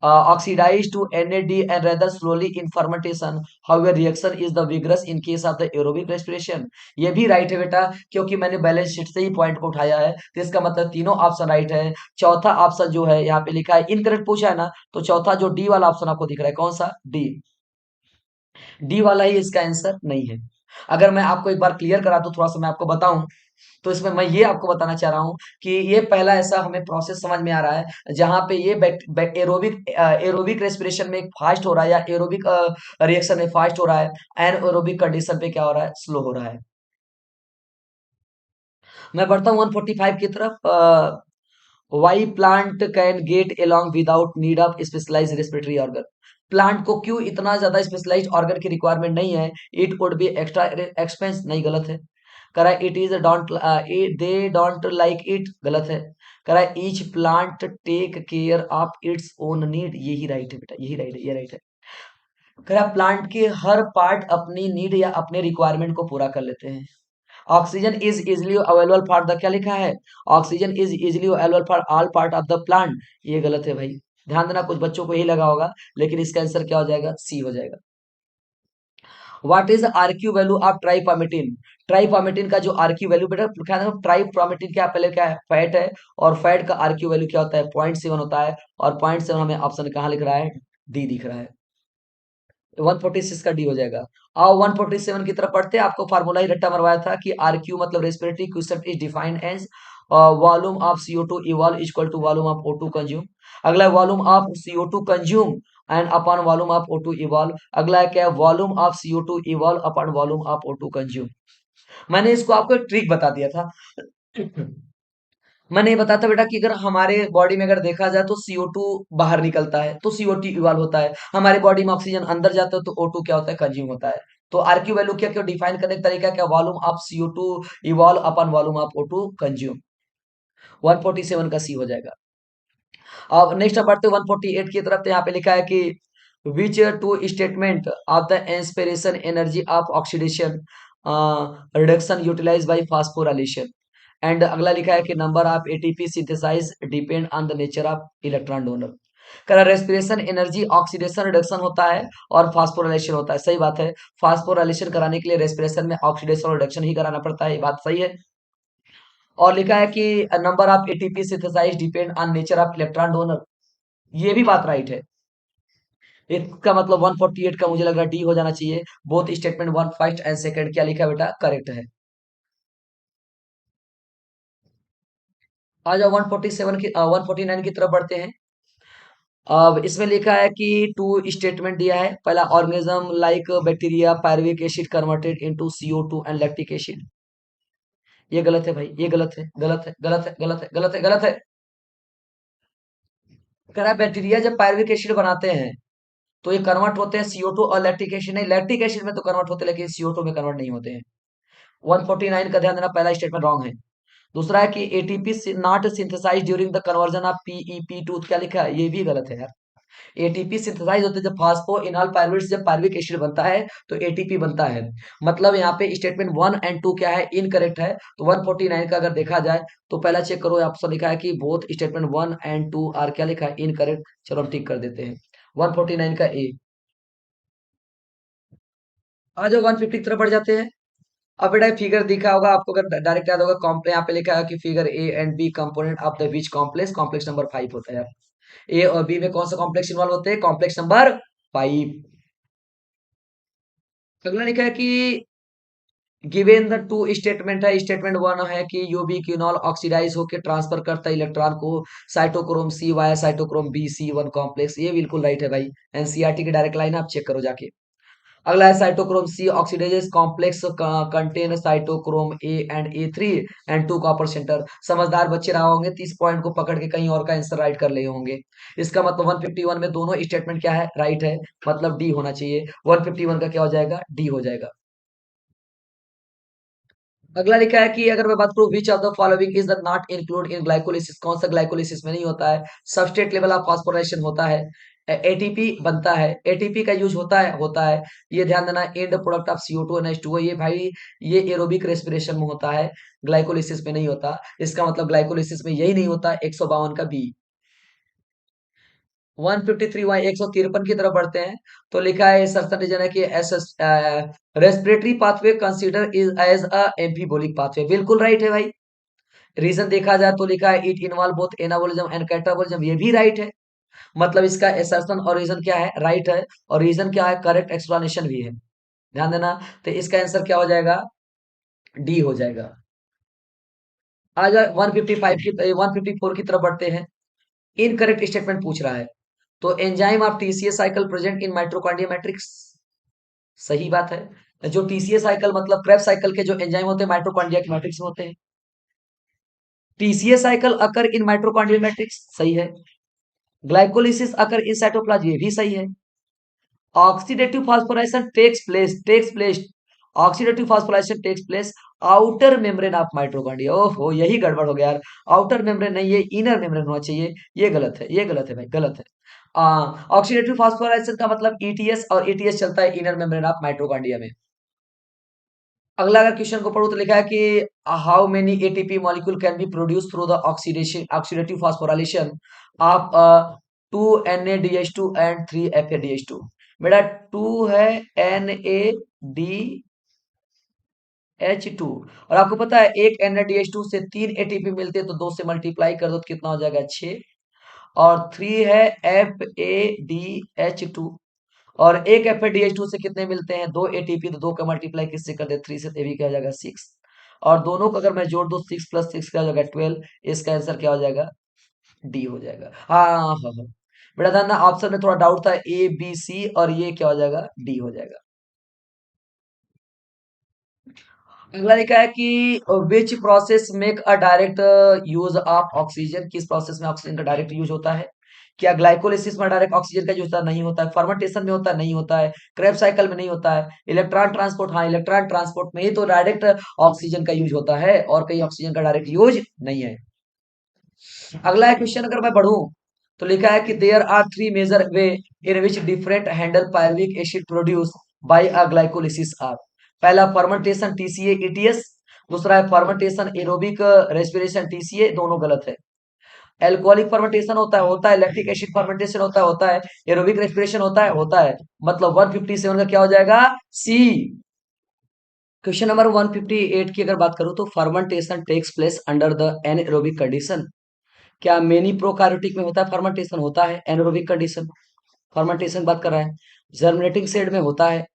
oxidized to NAD and rather slowly in fermentation, however reaction is the vigorous in case of the aerobic respiration, ये भी राइट है बेटा, क्योंकि मैंने बैलेंस शीट से ही पॉइंट को उठाया है, तो इसका मतलब तीनों ऑप्शन राइट है। चौथा ऑप्शन जो है यहाँ पे लिखा है इनकरेक्ट पूछा है ना, तो चौथा जो डी वाला ऑप्शन आपको दिख रहा है कौन सा डी, डी वाला ही इसका आंसर नहीं है। अगर मैं आपको एक बार क्लियर करा तो थोड़ा सा मैं आपको बताऊं तो इसमें मैं ये आपको बताना चाह रहा हूँ कि ये पहला ऐसा हमें प्रोसेस समझ में आ रहा है जहां पे ये एरोबिक एरोबिक रेस्पिरेशन में एक फास्ट हो रहा है, या एरोबिक रिएक्शन में फास्ट हो रहा है, एनएरोबिक कंडीशन पे क्या हो रहा है, स्लो हो रहा है। मैं बढ़ता हूँ 145 की तरफ। Why plant can get along without need of specialised respiratory organ. Plant को क्यों इतना ज्यादा स्पेशलाइज्ड ऑर्गन की रिक्वायरमेंट नहीं है? It would be extra expense, नहीं, गलत है। करा it is don't, they don't like it, गलत है। करा each plant take care of its own need, यही राइट है बेटा, यही राइट है, ये राइट है। करा प्लांट के हर पार्ट अपनी नीड या अपने रिक्वायरमेंट को पूरा कर लेते हैं। Oxygen is easily available for the, क्या लिखा है, oxygen is easily available for all part of the plant, ये गलत है भाई। ध्यान देना, कुछ बच्चों को यही लगा होगा, लेकिन इसका आंसर क्या हो जाएगा, सी हो जाएगा। What is RQ value of tripalmitin? Tripalmitin का जो आरक्यू वैल्यू, बेटा ख्याल रखो, ट्राइपामिटिन क्या, पहले क्या है, फैट है, और फैट का आरक्यू वैल्यू क्या होता है, 0.7 होता है, और 0.7 हमें ऑप्शन कहाँ लिख रहा है, डी दिख रहा है। 146 का डी हो जाएगा। आओ 147 की तरफ पढ़ते हैं। आपको फार्मूला ही रट्टा मरवाया था कि आर क्यू मतलब respiratory question is defined as volume of CO2 evolve equal to volume of O2 consume. अगला है volume of CO2 consume and upon volume of O2 evolve. अगला है क्या है, volume of CO2 evolve upon volume of O2 consume. मैंने इसको आपको एक ट्रिक बता दिया था। मैंने ये बताया था बेटा कि अगर हमारे बॉडी में अगर देखा जाए तो CO2 बाहर निकलता है तो CO2 इवॉल्व होता है, हमारे बॉडी में ऑक्सीजन अंदर जाता है तो O2 क्या होता है, कंज्यूम होता है। तो आरक्यू वैल्यू क्या क्यों डिफाइन करने का तरीका क्या, volume of CO2 evolve upon volume of O2 consume. 147 का सी हो जाएगा। अब नेक्स्ट हम बढ़ते 148 की तरफ। तो यहाँ पे लिखा है कि which two statement of the inspiration energy of oxidation reduction utilize by phosphorylation. And अगला लिखा है कि number of ATP synthesise depend on the nature of electron donor. कह रेस्पिरेशन एनर्जी ऑक्सीडेशन रिडक्शन होता है और फास्फोराइलेशन होता है, सही बात है। फास्फोराइलेशन कराने के लिए रेस्पिरेशन में ऑक्सीडेशन और रिडक्शन ही कराना पड़ता है, ये बात सही है। और लिखा है कि number of ATP synthesise depend on nature of electron donor, ये भी बात राइट है। इसका मतलब 148 का मुझे लग रहा है डी हो जाना चाहिए। Both statement, one first and second, क्या लिखा है बेटा, करेक्ट है। आ जाओ 147 की 149 की तरफ बढ़ते हैं। अब इसमें लिखा है कि टू स्टेटमेंट दिया है। पहला, organism like bacteria pyruvic acid converted into CO2 and lactic acid, ये गलत है भाई, ये गलत है, गलत है, गलत है, गलत है, गलत है, गलत है। कह रहा है बैक्टीरिया जब पायरुविक एसिड बनाते हैं तो ये कन्वर्ट होते हैं CO2 और लैक्टिक एसिड, नहीं, लैक्टिक एसिड में तो कन्वर्ट होते हैं लेकिन CO2 में कन्वर्ट नहीं होते हैं। 149 का ध्यान देना, पहला स्टेटमेंट रॉन्ग है। दूसरा है कि ATP not synthesise during the conversion of PEP2, क्या लिखा है, ये भी गलत है यार। एटीपी सिंथेसाइज होते हैं जब फास्फो इनॉल पायरुवेट जब पायरुविक एसिड बनता है तो एटीपी बनता है। मतलब यहाँ पे स्टेटमेंट 1 एंड 2 क्या है, इनकरेक्ट है। तो 149 का अगर देखा जाए तो पहला चेक करो, ऑप्शन लिखा है कि बोथ स्टेटमेंट 1 एंड 2 आर, क्या लिखा है, इनकरेक्ट। चलो हम टिक कर देते हैं 149 का ए। आ जाओ 150 की तरफ बढ़ जाते हैं। अब बेटा फिगर दिखा होगा आपको, अगर डायरेक्ट याद होगा, यहाँ पे लिखा है कि figure A and B component of the which complex, complex number 5 होता है यार। ए और बी में कौन सा कॉम्प्लेक्स इन्वॉल्व होते हैं, कॉम्प्लेक्स नंबर 5। अगला लिखा है कि गिवन द टू स्टेटमेंट है। स्टेटमेंट 1 है कि यूबिक्विनॉल ऑक्सीडाइज होकर ट्रांसफर करता है इलेक्ट्रॉन को cytochrome C via cytochrome B C1 complex, ये बिल्कुल राइट है भाई। एनसीईआरटी की डायरेक्ट लाइन आप चेक करो जाके। अगला है cytochrome C oxidases complex contain cytochrome A and A3 and 2 copper centre. समझदार बच्चे रहा होंगे 30 पॉइंट को पकड़ के कहीं और का आंसर राइट कर लिए होंगे। इसका मतलब 151 में दोनों स्टेटमेंट क्या है, राइट है, मतलब डी होना चाहिए। 151 का क्या हो जाएगा, डी हो जाएगा। अगला लिखा है कि अगर मैं बात करूं विच of the following is the not include in glycolysis, कौन सा ग्लाइकोलिसिस में नहीं होता है, सबस्ट्रेट लेवल ऑफ फास्फोराइलेशन होता है, एटीपी बनता है, एटीपी का यूज होता है। ये ध्यान देना, and product of CO2 and H2O, ये भाई ये एरोबिक रेस्पिरेशन में होता है, ग्लाइकोलिसिस में नहीं होता। इसका मतलब ग्लाइकोलिसिस में यही नहीं होता। 152 का बी। 153 वहां 153 की तरफ बढ़ते हैं। तो लिखा है सर्सन रीजन है कि respiratory pathway consider is as a amphibolic pathway, बिल्कुल राइट है भाई। रीजन देखा जाए तो लिखा है it involve both anabolism and catabolism, ये भी राइट है। मतलब इसका एसर्शन और रीजन क्या है, राइट है, और रीजन क्या है, करेक्ट एक्सप्लेनेशन भी है। ध्यान देना। तो इसका आंसर क्या हो जाएगा, डी हो जाएगा। आज 155 की 154 की तरफ बढ़ते हैं। इनकरेक्ट स्टेटमेंट पूछ रहा है। तो enzyme of TCA cycle present in mitochondria matrix, सही बात है। जो टीसीए साइकिल मतलब क्रेब्स साइकिल के जो एंजाइम होते हैं माइटोकॉन्ड्रिया के मैट्रिक्स में होते हैं। टीसीए साइकिल अकर इन माइटोकॉन्ड्रियल मैट्रिक्स, सही है। ग्लाइकोलिसिस अकर इन साइटोप्लाज्म, ये भी सही है। Oxidative phosphorylation takes place oxidative phosphorylation takes place outer membrane of mitochondria. ओहो, यही गड़बड़ हो गया यार। आउटर मेम्ब्रेन नहीं, ये इनर मेम्ब्रेन होना चाहिए। ये गलत है, ये गलत है भाई, गलत है। ऑक्सीडेटिव फास्फोराइलेशन का मतलब ईटीएस, और ईटीएस चलता है इनर मेम्ब्रेन ऑफ माइटोकॉन्ड्रिया में। अगला अगर क्वेश्चन को पढ़ो तो लिखा है कि how many ATP molecule can be produce through the oxidation oxidative phosphorylation of 2 NADH2 and 3 FADH2। बेटा 2 है NADH2, और आपको पता है एक NADH2 से 3 ATP मिलते हैं, तो 2 से मल्टीप्लाई कर दो तो कितना हो जाएगा 6। और 3 है FADH2, और एक FADH2 से कितने मिलते हैं 2 ATP, तो 2 का मल्टीप्लाई किससे कर दे 3 से, तो ये भी क्या हो जाएगा 6। और दोनों को अगर मैं जोड़ दो 6 + 6 क्या हो जाएगा 12। इसका आंसर क्या हो जाएगा, डी हो जाएगा। हाँ हाँ हाँ, बेटा ध्यान, ऑप्शन में थोड़ा डाउट था, A B C, और ये क्या हो जाएगा डी हो जाएगा। अगला लिखा है कि which process make a direct use of oxygen, किस प्रोसेस में ऑक्सीजन का डायरेक्ट यूज होता है। क्या ग्लाइकोलिसिस में डायरेक्ट ऑक्सीजन का यूज होता है, नहीं होता है। फर्मेंटेशन में होता है, नहीं होता है। क्रेब साइकिल में नहीं होता है। इलेक्ट्रॉन ट्रांसपोर्ट, हाँ इलेक्ट्रॉन ट्रांसपोर्ट में ही तो डायरेक्ट ऑक्सीजन का यूज होता है, और कहीं ऑक्सीजन का डायरेक्ट यूज नहीं है। अगला क्वेश्चन अगर मैं बढ़ूं तो लिखा है कि there are 3 major way in which different handle pyruvic acid produce by a glycolysis are. पहला फर्मेंटेशन टीसीए ईटीएस, दूसरा है फर्मेंटेशन एरोबिक रेस्पिरेशन टीसीए, दोनों गलत है। एल्कोहलिक फर्मेंटेशन होता है लैक्टिक एसिड फर्मेंटेशन होता है एरोबिक रेस्पिरेशन होता है। मतलब 157 का क्या हो जाएगा, सी। क्वेश्चन नंबर 158 की अगर बात करूं तो fermentation takes place under the anaerobic condition. क्या मेनी प्रोकार्योटिक में होता है फर्मेंटेशन, होता है एनएरोबिक कंडीशन। फर्मेंटेशन बात कर रहा है। जर्मिनेटिंग सेड में होता है।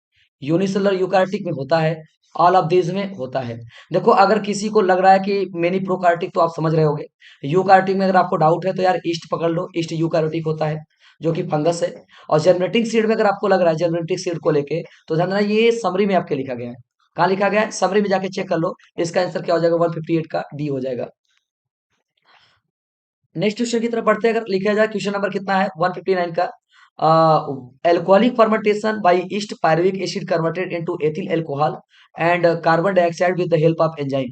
यूनिसेलुलर यूकार्योटिक में होता है। ऑल ऑफ दीज में होता है। देखो अगर किसी को लग रहा है कि मेनी प्रोकार्योटिक, तो आप समझ रहे होगे। यूकार्योटिक में अगर आपको डाउट है तो यार ईस्ट पकड़ लो, ईस्ट यूकार्योटिक होता है, जो कि फंगस है। और जर्मिनेटिंग सीड में अगर आपको लग रहा है जर्मिनेटिंग सीड को लेके, तो ध्यान देना ये समरी में आपके लिखा गया है। कहाँ लिखा गया है, समरी में जाके चेक कर लो। इसका आंसर क्या हो जाएगा 158 का डी हो जाएगा। नेक्स्ट क्वेश्चन की तरफ बढ़ते हैं, अगर लिखा जाए क्वेश्चन नंबर कितना है 159 का। Alcoholic fermentation by yeast pyruvic acid converted into ethyl alcohol and carbon dioxide with the help of enzyme.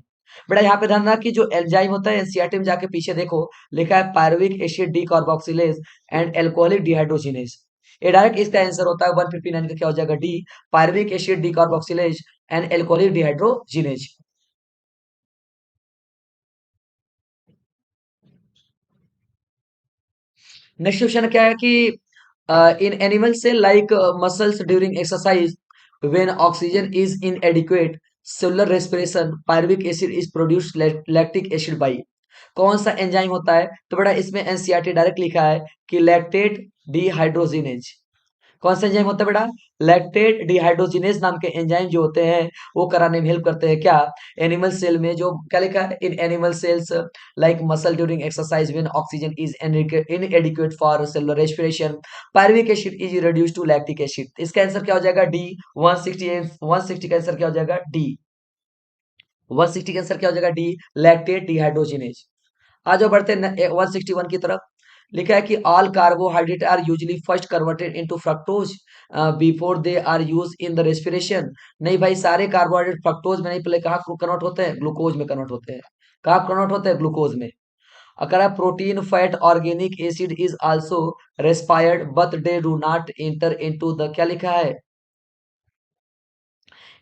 बेटा यहाँ पे ध्यान रखना कि जो एंजाइम होता है एनसीईआरटी में जाके पीछे देखो, लिखा है pyruvic acid decarboxylase and alcoholic dehydrogenase. ये डायरेक्ट इसका आंसर होता है 159 का क्या हो जाएगा D, pyruvic acid decarboxylase and alcoholic dehydrogenase. Next question क्या है कि in animal cell like muscles during exercise when oxygen is inadequate cellular respiration pyruvic acid is produced lactic acid by. कौन सा एंजाइम होता है, तो बेटा इसमें एनसीईआरटी डायरेक्ट लिखा है कि लैक्टेट डिहाइड्रोजिनेज। कौन सा एंजाइम होता है बेटा, लैक्टेट डिहाइड्रोजिनेज नाम के एंजाइम जो होते हैं वो कराने में हेल्प करते हैं क्या, एनिमल सेल में। जो क्या लिखा है, in animal cells like muscle during exercise when oxygen is inadequate for cellular respiration pyruvic acid is reduced to lactic acid. इसका आंसर क्या हो जाएगा डी 160। 160 का आंसर क्या हो जाएगा डी, 160 का आंसर क्या हो जाएगा डी, लैक्टेट डिहाइड्रोजिनेज। आ जाओ बढ़ते हैं 161 की तरफ। लिखा है कि all carbohydrate are usually first converted into fructose before they are use in the respiration. नहीं भाई, सारे कार्बोहाइड्रेट फ्रक्टोज में नहीं, पहले कहाँ कन्वर्ट होते हैं, ग्लूकोज में कन्वर्ट होते हैं। कहाँ कन्वर्ट होते हैं, ग्लूकोज में। अगर protein fat organic acid is also respired but they do not enter into the, क्या लिखा है,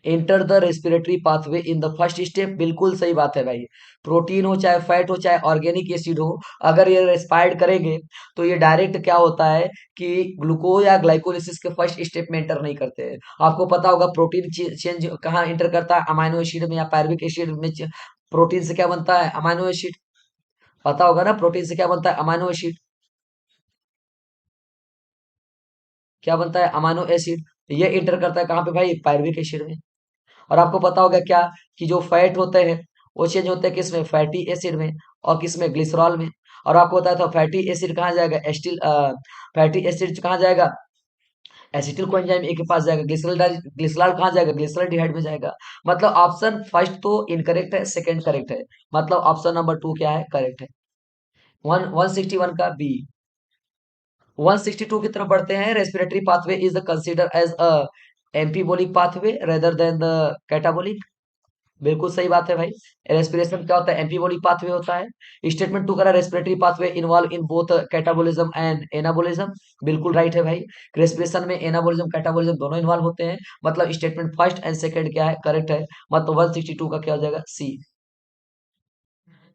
enter the respiratory pathway in the first step. बिल्कुल सही बात है भाई। प्रोटीन हो चाहे फैट हो चाहे ऑर्गेनिक एसिड हो, अगर ये रेस्पायर्ड करेंगे तो ये डायरेक्ट क्या होता है कि ग्लूकोज या ग्लाइकोलिसिस के फर्स्ट स्टेप में एंटर नहीं करते हैं। आपको पता होगा प्रोटीन चेंज कहाँ एंटर करता है, अमाइनो एसिड में या पायरुविक एसिड में। प्रोटीन से क्या बनता है, अमाइनो एसिड। पता होगा ना प्रोटीन से क्या बनता है, अमाइनो एसिड। क्या बनता है, अमाइनो एसिड। ये इंटर करता है कहाँ पे भाई, पायरुविक एसिड में। और आपको पता होगा क्या, कि जो फैट होते हैं वो चेंज होते हैं किसमें, फैटी एसिड में, और किसमें, ग्लिसरॉल में। और आपको बताया था फैटी एसिड कहाँ जाएगा, एस्टिल फैटी एसिड कहाँ जाएगा, एसिटिल कोएंजाइम ए के पास जाएगा। ग्लिसरॉल कहाँ जाएगा, ग्लिसरॉल्डिहाइड में जाएगा। मतलब ऑप्शन फर्स्ट तो इनकरेक्ट है, सेकंड करेक्ट है। मतलब ऑप्शन नंबर 2 क्या है, करेक्ट है। 161 का बी। 162 की तरफ बढ़ते हैं। Respiratory pathway is the consider as a amphibolic pathway rather than the catabolic. बिल्कुल सही बात है भाई। रेस्पिरेशन क्या होता है, एम्पीबोलिक पाथवे होता है। स्टेटमेंट 2 करा, respiratory pathway involve in both catabolism and anabolism. बिल्कुल राइट है भाई। रेस्पिरेशन में एनाबोलिज्म कैटाबोलिज्म दोनों इन्वॉल्व होते हैं। मतलब स्टेटमेंट फर्स्ट एंड सेकंड क्या है, करेक्ट है। मतलब 162 का क्या हो जाएगा, सी।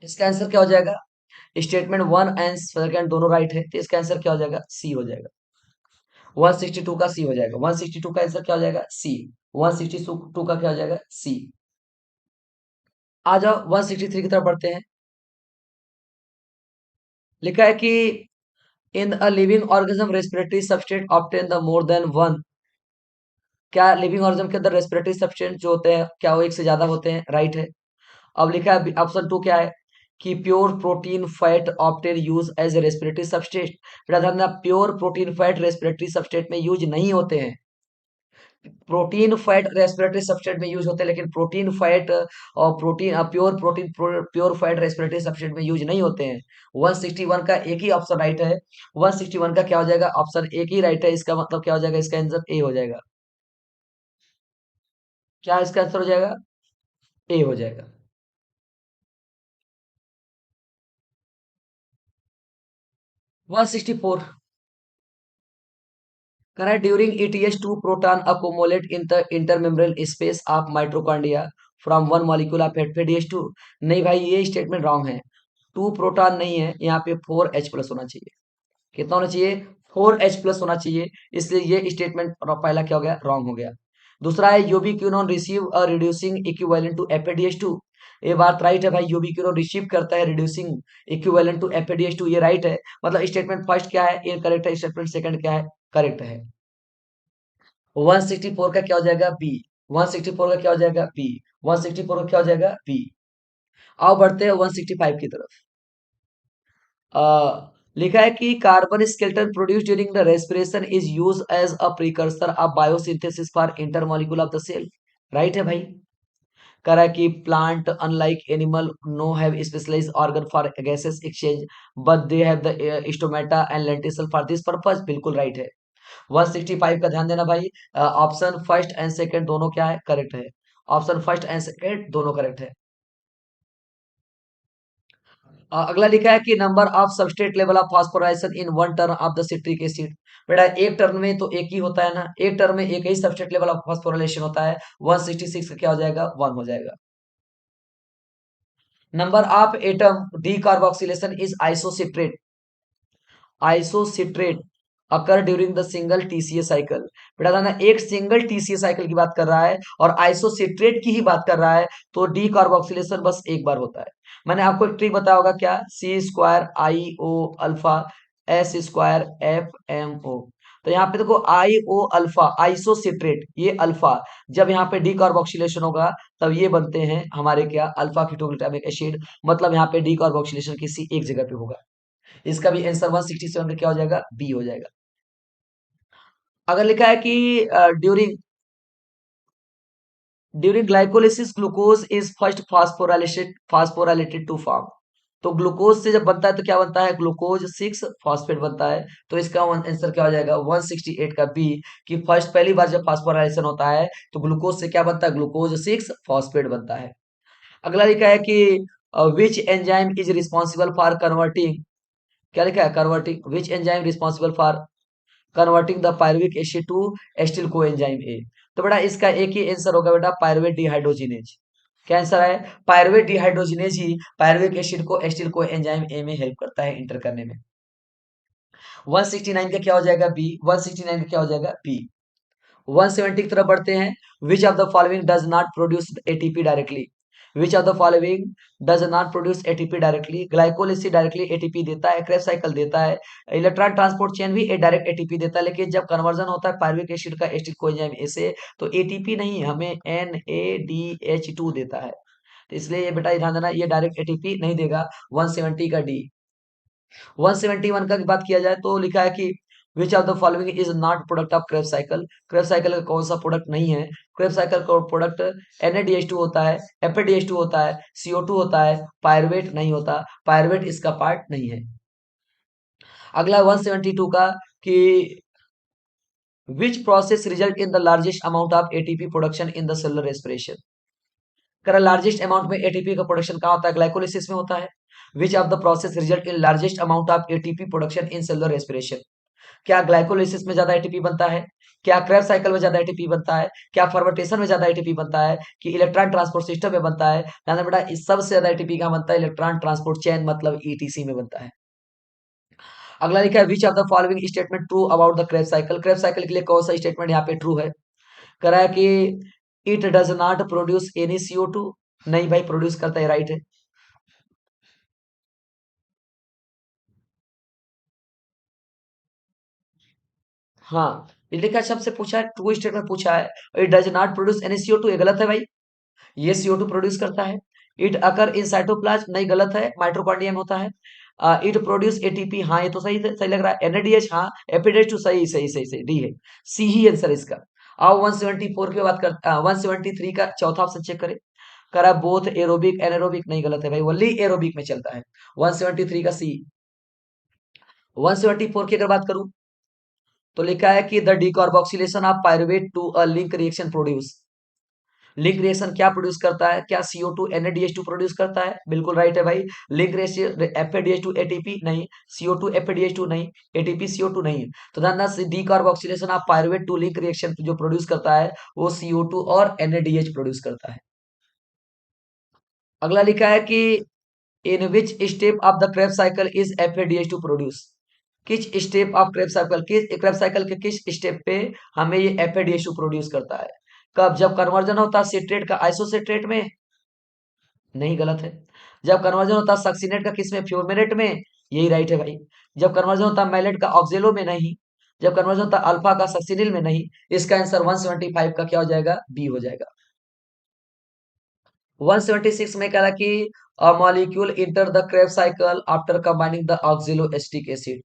इसका आंसर क्या हो जाएगा, स्टेटमेंट 1 एंड सेकंड दोनों राइट है, तो इसका आंसर क्या हो जाएगा, सी हो जाएगा। 162 का सी हो जाएगा। 162 का आंसर क्या हो जाएगा, सी। 162 का क्या हो जाएगा, सी। आ जाओ 163 की तरफ बढ़ते हैं। लिखा है कि in a living organism respiratory substance obtain the more than one. क्या लिविंग ऑर्गेनिज्म के अंदर रेस्पिरेटरी सब्सटेंस जो होते हैं, क्या वो एक से ज्यादा होते हैं, राइट है। अब लिखा है ऑप्शन 2 क्या है, कि pure protein fat often use as a respiratory substance. बेटा ध्यान देना, pure protein fat respiratory substance में यूज नहीं होते हैं। प्रोटीन फैट रेस्पिरेटरी सब्सटेंस में यूज होते हैं, लेकिन प्रोटीन फैट और protein pure protein pure fat respiratory substance में यूज नहीं होते हैं। 161 का एक ही ऑप्शन राइट है। 161 का क्या हो जाएगा, ऑप्शन एक ही राइट है। इसका मतलब क्या हो जाएगा, इसका आंसर ए हो जाएगा। क्या इसका आंसर हो जाएगा, ए हो जाएगा। 164 correct. During ETH2 proton accumulate in the intermembrane space of mitochondria from one molecule of FADH2। नहीं भाई, ये स्टेटमेंट रॉन्ग है। 2 प्रोटॉन नहीं है यहाँ पे, 4H प्लस होना चाहिए। कितना होना चाहिए, 4H प्लस होना चाहिए। इसलिए ये स्टेटमेंट पहला क्या हो गया, रॉन्ग हो गया। दूसरा है ubiquinone receive a reducing equivalent to FADH2। ये बात राइट है भाई, यूबिक्विनोन रिसीव करता है रिड्यूसिंग इक्विवेलेंट टू FADH2, ये राइट है। मतलब स्टेटमेंट फर्स्ट क्या है, इनकरेक्ट है। स्टेटमेंट सेकंड क्या है, करेक्ट है। 164 का क्या हो जाएगा, बी। 164 का क्या हो जाएगा, बी। 164 का क्या हो जाएगा, बी। आओ बढ़ते हैं 165 की तरफ। लिखा है कि carbon skeleton produce during the respiration is use as a precursor of biosynthesis for intermolecule of the cell. Right है भाई। कह रहा है कि plant unlike animal no have specialised organ for gases exchange, but they have the stomata and lenticel for this purpose. बिल्कुल right है। 165 का ध्यान देना भाई। ऑप्शन फर्स्ट एंड सेकंड दोनों क्या है, करेक्ट है। ऑप्शन फर्स्ट एंड सेकंड दोनों करेक्ट है। अगला लिखा है कि number of substrate level of phosphorylation in one turn of the citric acid. बेटा एक टर्न में तो एक ही होता है ना, एक टर्न में एक ही सबस्ट्रेट लेवल ऑफ फास्फोराइलेशन होता है। 166 का क्या हो जाएगा, 1 हो जाएगा। Number of atom D carboxylation is isocitrate. Isocitrate occur during the single TCA cycle. बेटा ध्यान देना, एक सिंगल TCA साइकिल की बात कर रहा है और आइसोसिट्रेट की ही बात कर रहा है, तो डी कार्बोक्सिलेशन बस एक बार होता है। मैंने आपको एक ट्रिक बताया होगा, क्या, C² IO alpha S² FMO। तो यहाँ पे देखो IO अल्फा आइसोसिट्रेट, ये अल्फा, जब यहाँ पे डी कार्बोक्सिलेशन होगा तब ये बनते हैं हमारे क्या, अल्फा कीटोग्लूटामिक एसिड। मतलब यहाँ पे डी कार्बोक्सिलेशन किसी एक जगह पे होगा। इसका भी आंसर 167 का क्या हो जाएगा, बी हो जाएगा। अगर लिखा है कि during during glycolysis glucose is first phosphorylated to form. तो ग्लूकोज से जब बनता है तो क्या बनता है, ग्लूकोज 6 फॉस्फेट बनता है। तो इसका आंसर क्या हो जाएगा, 168 का बी। कि फर्स्ट पहली बार जब फास्फोराइलेशन होता है तो ग्लूकोज से क्या बनता है, ग्लूकोज 6 फॉस्फेट बनता है। अगला लिखा है कि which enzyme is responsible for converting. क्या लिखा है, converting, which enzyme responsible for converting the pyruvic acid to acetyl coenzyme A. तो बेटा इसका एक ही आंसर होगा बेटा, पायरुवेट डिहाइड्रोजिनेज। क्या आंसर है, पायरुवेट डिहाइड्रोजिनेज ही पायरुविक एसिड को एस्टिल कोएंजाइम ए में हेल्प करता है इंटर करने में। 169 का क्या हो जाएगा, बी। 169 का क्या हो जाएगा, बी। 170 की तरफ बढ़ते हैं। विच of the following does not produce ATP directly. Which of the following does not produce ATP directly. Glycolysis directly ATP देता है, क्रेब साइकिल देता है, इलेक्ट्रॉन ट्रांसपोर्ट चेन भी डायरेक्ट एटीपी देता है, लेकिन जब कन्वर्जन होता है पायरुविक एसिड का एसिटिक कोएंजाइम ए से, तो एटीपी नहीं, हमें NADH2 देता है। तो इसलिए ये बेटा ध्यान देना, ये डायरेक्ट एटीपी नहीं देगा। 170 का डी। 171 का बात किया जाए तो लिखा है कि which of the following is not product of Kreb cycle. Kreb cycle का कौन सा प्रोडक्ट नहीं है? क्रेब साइकिल का प्रोडक्ट NaDH2 होता है, FADH2 होता है, CO2 होता है, पायरुवेट नहीं होता, पायरुवेट इसका पार्ट नहीं है। अगला 172 का कि which process result in the largest amount of ATP production in the cellular respiration. कह लार्जेस्ट अमाउंट में एटीपी का प्रोडक्शन कहाँ होता है? ग्लाइकोलिसिस में होता है। Which of the process result in largest amount of ATP production in cellular respiration. क्या ग्लाइकोलिसिस में ज्यादा एटीपी बनता है? क्या क्रेब साइकिल में ज्यादा एटीपी बनता है? क्या फर्मेंटेशन में ज्यादा एटीपी बनता है? कि इलेक्ट्रॉन ट्रांसपोर्ट सिस्टम में बनता है? ध्यान बेटा, इस सबसे ज्यादा एटीपी कहाँ बनता है? इलेक्ट्रॉन ट्रांसपोर्ट चेन मतलब ETC में बनता है। अगला लिखा है which of the following statement true about the Kreb cycle. Kreb cycle के लिए कौन सा स्टेटमेंट यहाँ पे ट्रू है? कह रहा है कि it does not produce any CO2। नहीं भाई, प्रोड्यूस करता है, राइट है। हाँ, ये लिखा शब्द से पूछा है, ट्रू स्टेटमेंट पूछा है। It does not produce any CO2, ये गलत है भाई। ये CO2 प्रोड्यूस करता है। इट अकर इन साइटोप्लाज्म, नहीं गलत है, माइटोकॉन्ड्रिया में होता है। इट प्रोड्यूस एटीपी, हाँ ये तो सही सही लग रहा है। NADH, हाँ। FADH2, सही सही सही सही, डी है, सी ही आंसर इसका। आओ 174 की बात कर, 173 का चौथा ऑप्शन चेक करें। करा बोथ एरोबिक एनारोबिक, नहीं गलत है भाई, ओनली एरोबिक में चलता है। 173 का सी। 174 की अगर बात करूं तो लिखा है कि the decarboxylation of pyruvate to a link reaction produce. Link reaction क्या प्रोड्यूस करता है? क्या CO2 NADH2 प्रोड्यूस करता है? बिल्कुल राइट है भाई। लिंक रिएक्शन FADH2 ATP नहीं, CO2 FADH2 नहीं, ATP CO2 नहीं। तो ध्यान से decarboxylation of pyruvate to link reaction जो प्रोड्यूस करता है वो CO2 और NADH प्रोड्यूस करता है। अगला लिखा है कि in which step of the Kreb cycle is FADH2 produce. किस स्टेप ऑफ क्रेब साइकिल, किस क्रेब साइकिल के किस स्टेप पे हमें ये FADH2 प्रोड्यूस करता है? कब? जब कन्वर्जन होता है सिट्रेट का आइसोसिट्रेट में, नहीं गलत है। जब कन्वर्जन होता है सक्सीनेट का किसमें? फ्यूरमेनेट में, यही राइट है भाई। जब कन्वर्जन होता है मैलेट का ऑक्जेलो में, नहीं। जब कन्वर्जन होता है अल्फा का सक्सिनिल में, नहीं। इसका आंसर 175 का क्या हो जाएगा? बी हो जाएगा। 176 में कह रहा कि a molecule enter the Krebs cycle after combining the oxaloacetic acid।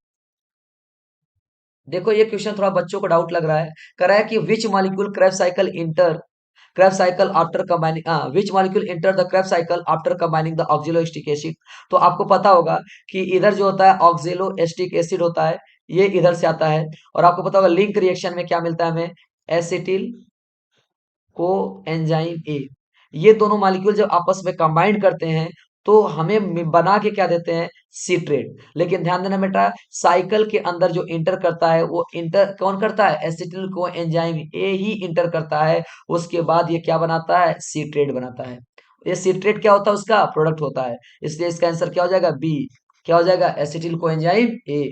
देखो ये क्वेश्चन थोड़ा बच्चों को डाउट लग रहा है। कह रहा है कि which molecule Kreb cycle enter Kreb cycle after combining, which molecule enter the Kreb cycle after combining the oxaloacetic acid. तो आपको पता होगा कि इधर जो होता है ऑक्जेलोएस्टिक एसिड होता है, ये इधर से आता है। और आपको पता होगा लिंक रिएक्शन में क्या मिलता है हमें? एसिटिल को एंजाइम ए। ये दोनों मॉलिक्यूल जब आपस में कंबाइंड करते हैं तो हमें बना के क्या देते हैं? सीट्रेट। लेकिन ध्यान देना बेटा, साइकिल के अंदर जो इंटर करता है वो इंटर कौन करता है? एसिटिल को एंजाइम ए ही इंटर करता है। उसके बाद ये क्या बनाता है? सीट्रेट बनाता है। ये सीट्रेट क्या होता है? उसका प्रोडक्ट होता है। इसलिए इसका आंसर क्या हो जाएगा? बी। क्या हो जाएगा? Acetyl coenzyme A.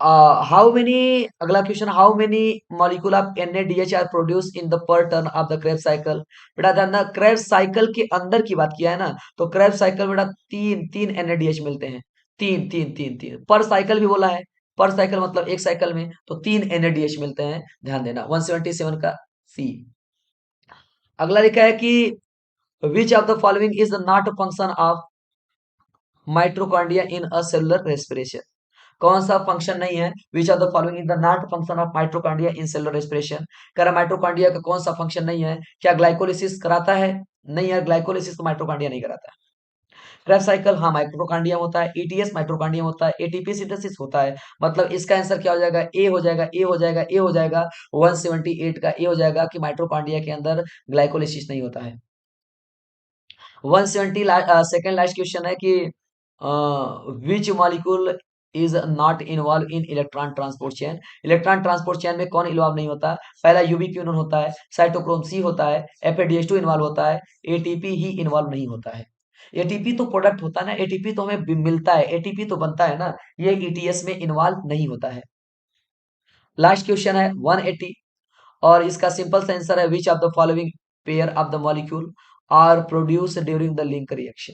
How many, अगला question, how many molecule of NaDH are produce in the per turn of the Kreb cycle. बेटा ध्यान देना, क्रेब साइकिल के अंदर की बात किया है ना, तो क्रेब साइकिल बेटा तीन तीन NaDH मिलते हैं। तीन तीन तीन तीन पर साइकिल भी बोला है। पर साइकिल मतलब एक साइकिल में, तो तीन NaDH मिलते हैं। ध्यान देना 177 का सी। अगला लिखा है कि which of the following is not function of mitochondria in a cellular respiration. कौन सा फंक्शन नहीं है? Which of the following is the not function of mitochondria in cellular respiration. कह रहा माइट्रोकॉन्ड्रिया का कौन सा फंक्शन नहीं है? क्या ग्लाइकोलिसिस कराता है? नहीं यार, ग्लाइकोलिसिस तो माइट्रोकॉन्ड्रिया नहीं कराता है। क्रेब साइकिल, हाँ माइट्रोकॉन्ड्रिया होता है। ETS माइट्रोकॉन्ड्रिया होता है। ATP सिंथेसिस होता है। मतलब इसका आंसर क्या हो जाएगा? ए हो जाएगा, ए हो जाएगा, ए हो जाएगा। 178 का ए हो जाएगा कि माइट्रोकॉन्ड्रिया के अंदर ग्लाइकोलिसिस नहीं होता है। 170 सेकेंड लास्ट क्वेश्चन है कि which molecule is not involve in electron transport chain. Electron transport chain में कौन इन्वॉल्व नहीं होता? पहला यूबिक्विनोन होता है, साइटोक्रोम सी होता है, FADH2 इन्वॉल्व होता है, ATP ही इन्वॉल्व नहीं होता है। एटीपी तो प्रोडक्ट होता है ना, एटीपी तो हमें मिलता है, एटीपी तो बनता है ना, ये ETS में इन्वॉल्व नहीं होता है। लास्ट क्वेश्चन है 180, और इसका सिंपल सा आंसर है which of the following pair of the molecule are produce during the link reaction.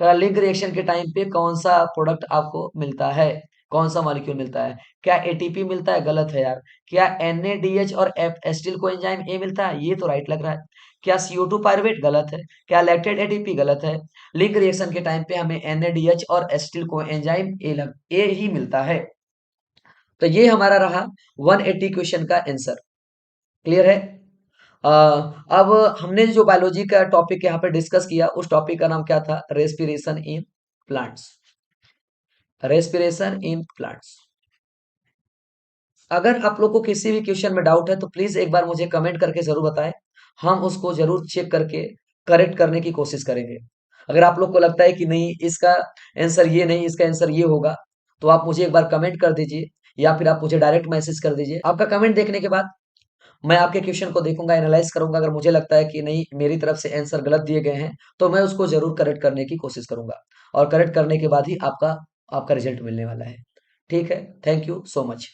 Link reaction के टाइम पे कौन सा प्रोडक्ट आपको मिलता है? कौन सा मॉलिक्यूल मिलता है? क्या एटीपी मिलता है? गलत है यार। क्या एनएडीएच और एसिटिल कोएंजाइम ए मिलता है? ये तो राइट लग रहा है। क्या CO2 पायरुवेट? गलत है। क्या लैक्टेट एटीपी? गलत है। लिंक रिएक्शन के टाइम पे हमें एनएडीएच और एसिटिल कोएंजाइम ए ही मिलता है। तो ये हमारा रहा 180 क्वेश्चन का आंसर। क्लियर है? अ, अब हमने जो बायोलॉजी का टॉपिक यहाँ पे डिस्कस किया, उस टॉपिक का नाम क्या था? Respiration in plants. Respiration in plants. अगर आप लोग को किसी भी क्वेश्चन में डाउट है तो प्लीज एक बार मुझे कमेंट करके जरूर बताएं। हम उसको जरूर चेक करके करेक्ट करने की कोशिश करेंगे। अगर आप लोग को लगता है कि नहीं इसका आंसर ये नहीं, इसका आंसर ये होगा, तो आप मुझे एक बार कमेंट कर दीजिए या फिर आप मुझे डायरेक्ट मैसेज कर दीजिए। आपका कमेंट देखने के बाद मैं आपके क्वेश्चन को देखूंगा, एनालाइज करूंगा। अगर मुझे लगता है कि नहीं मेरी तरफ से आंसर गलत दिए गए हैं तो मैं उसको जरूर करेक्ट करने की कोशिश करूंगा, और करेक्ट करने के बाद ही आपका आपका रिजल्ट मिलने वाला है। ठीक है, थैंक यू सो मच।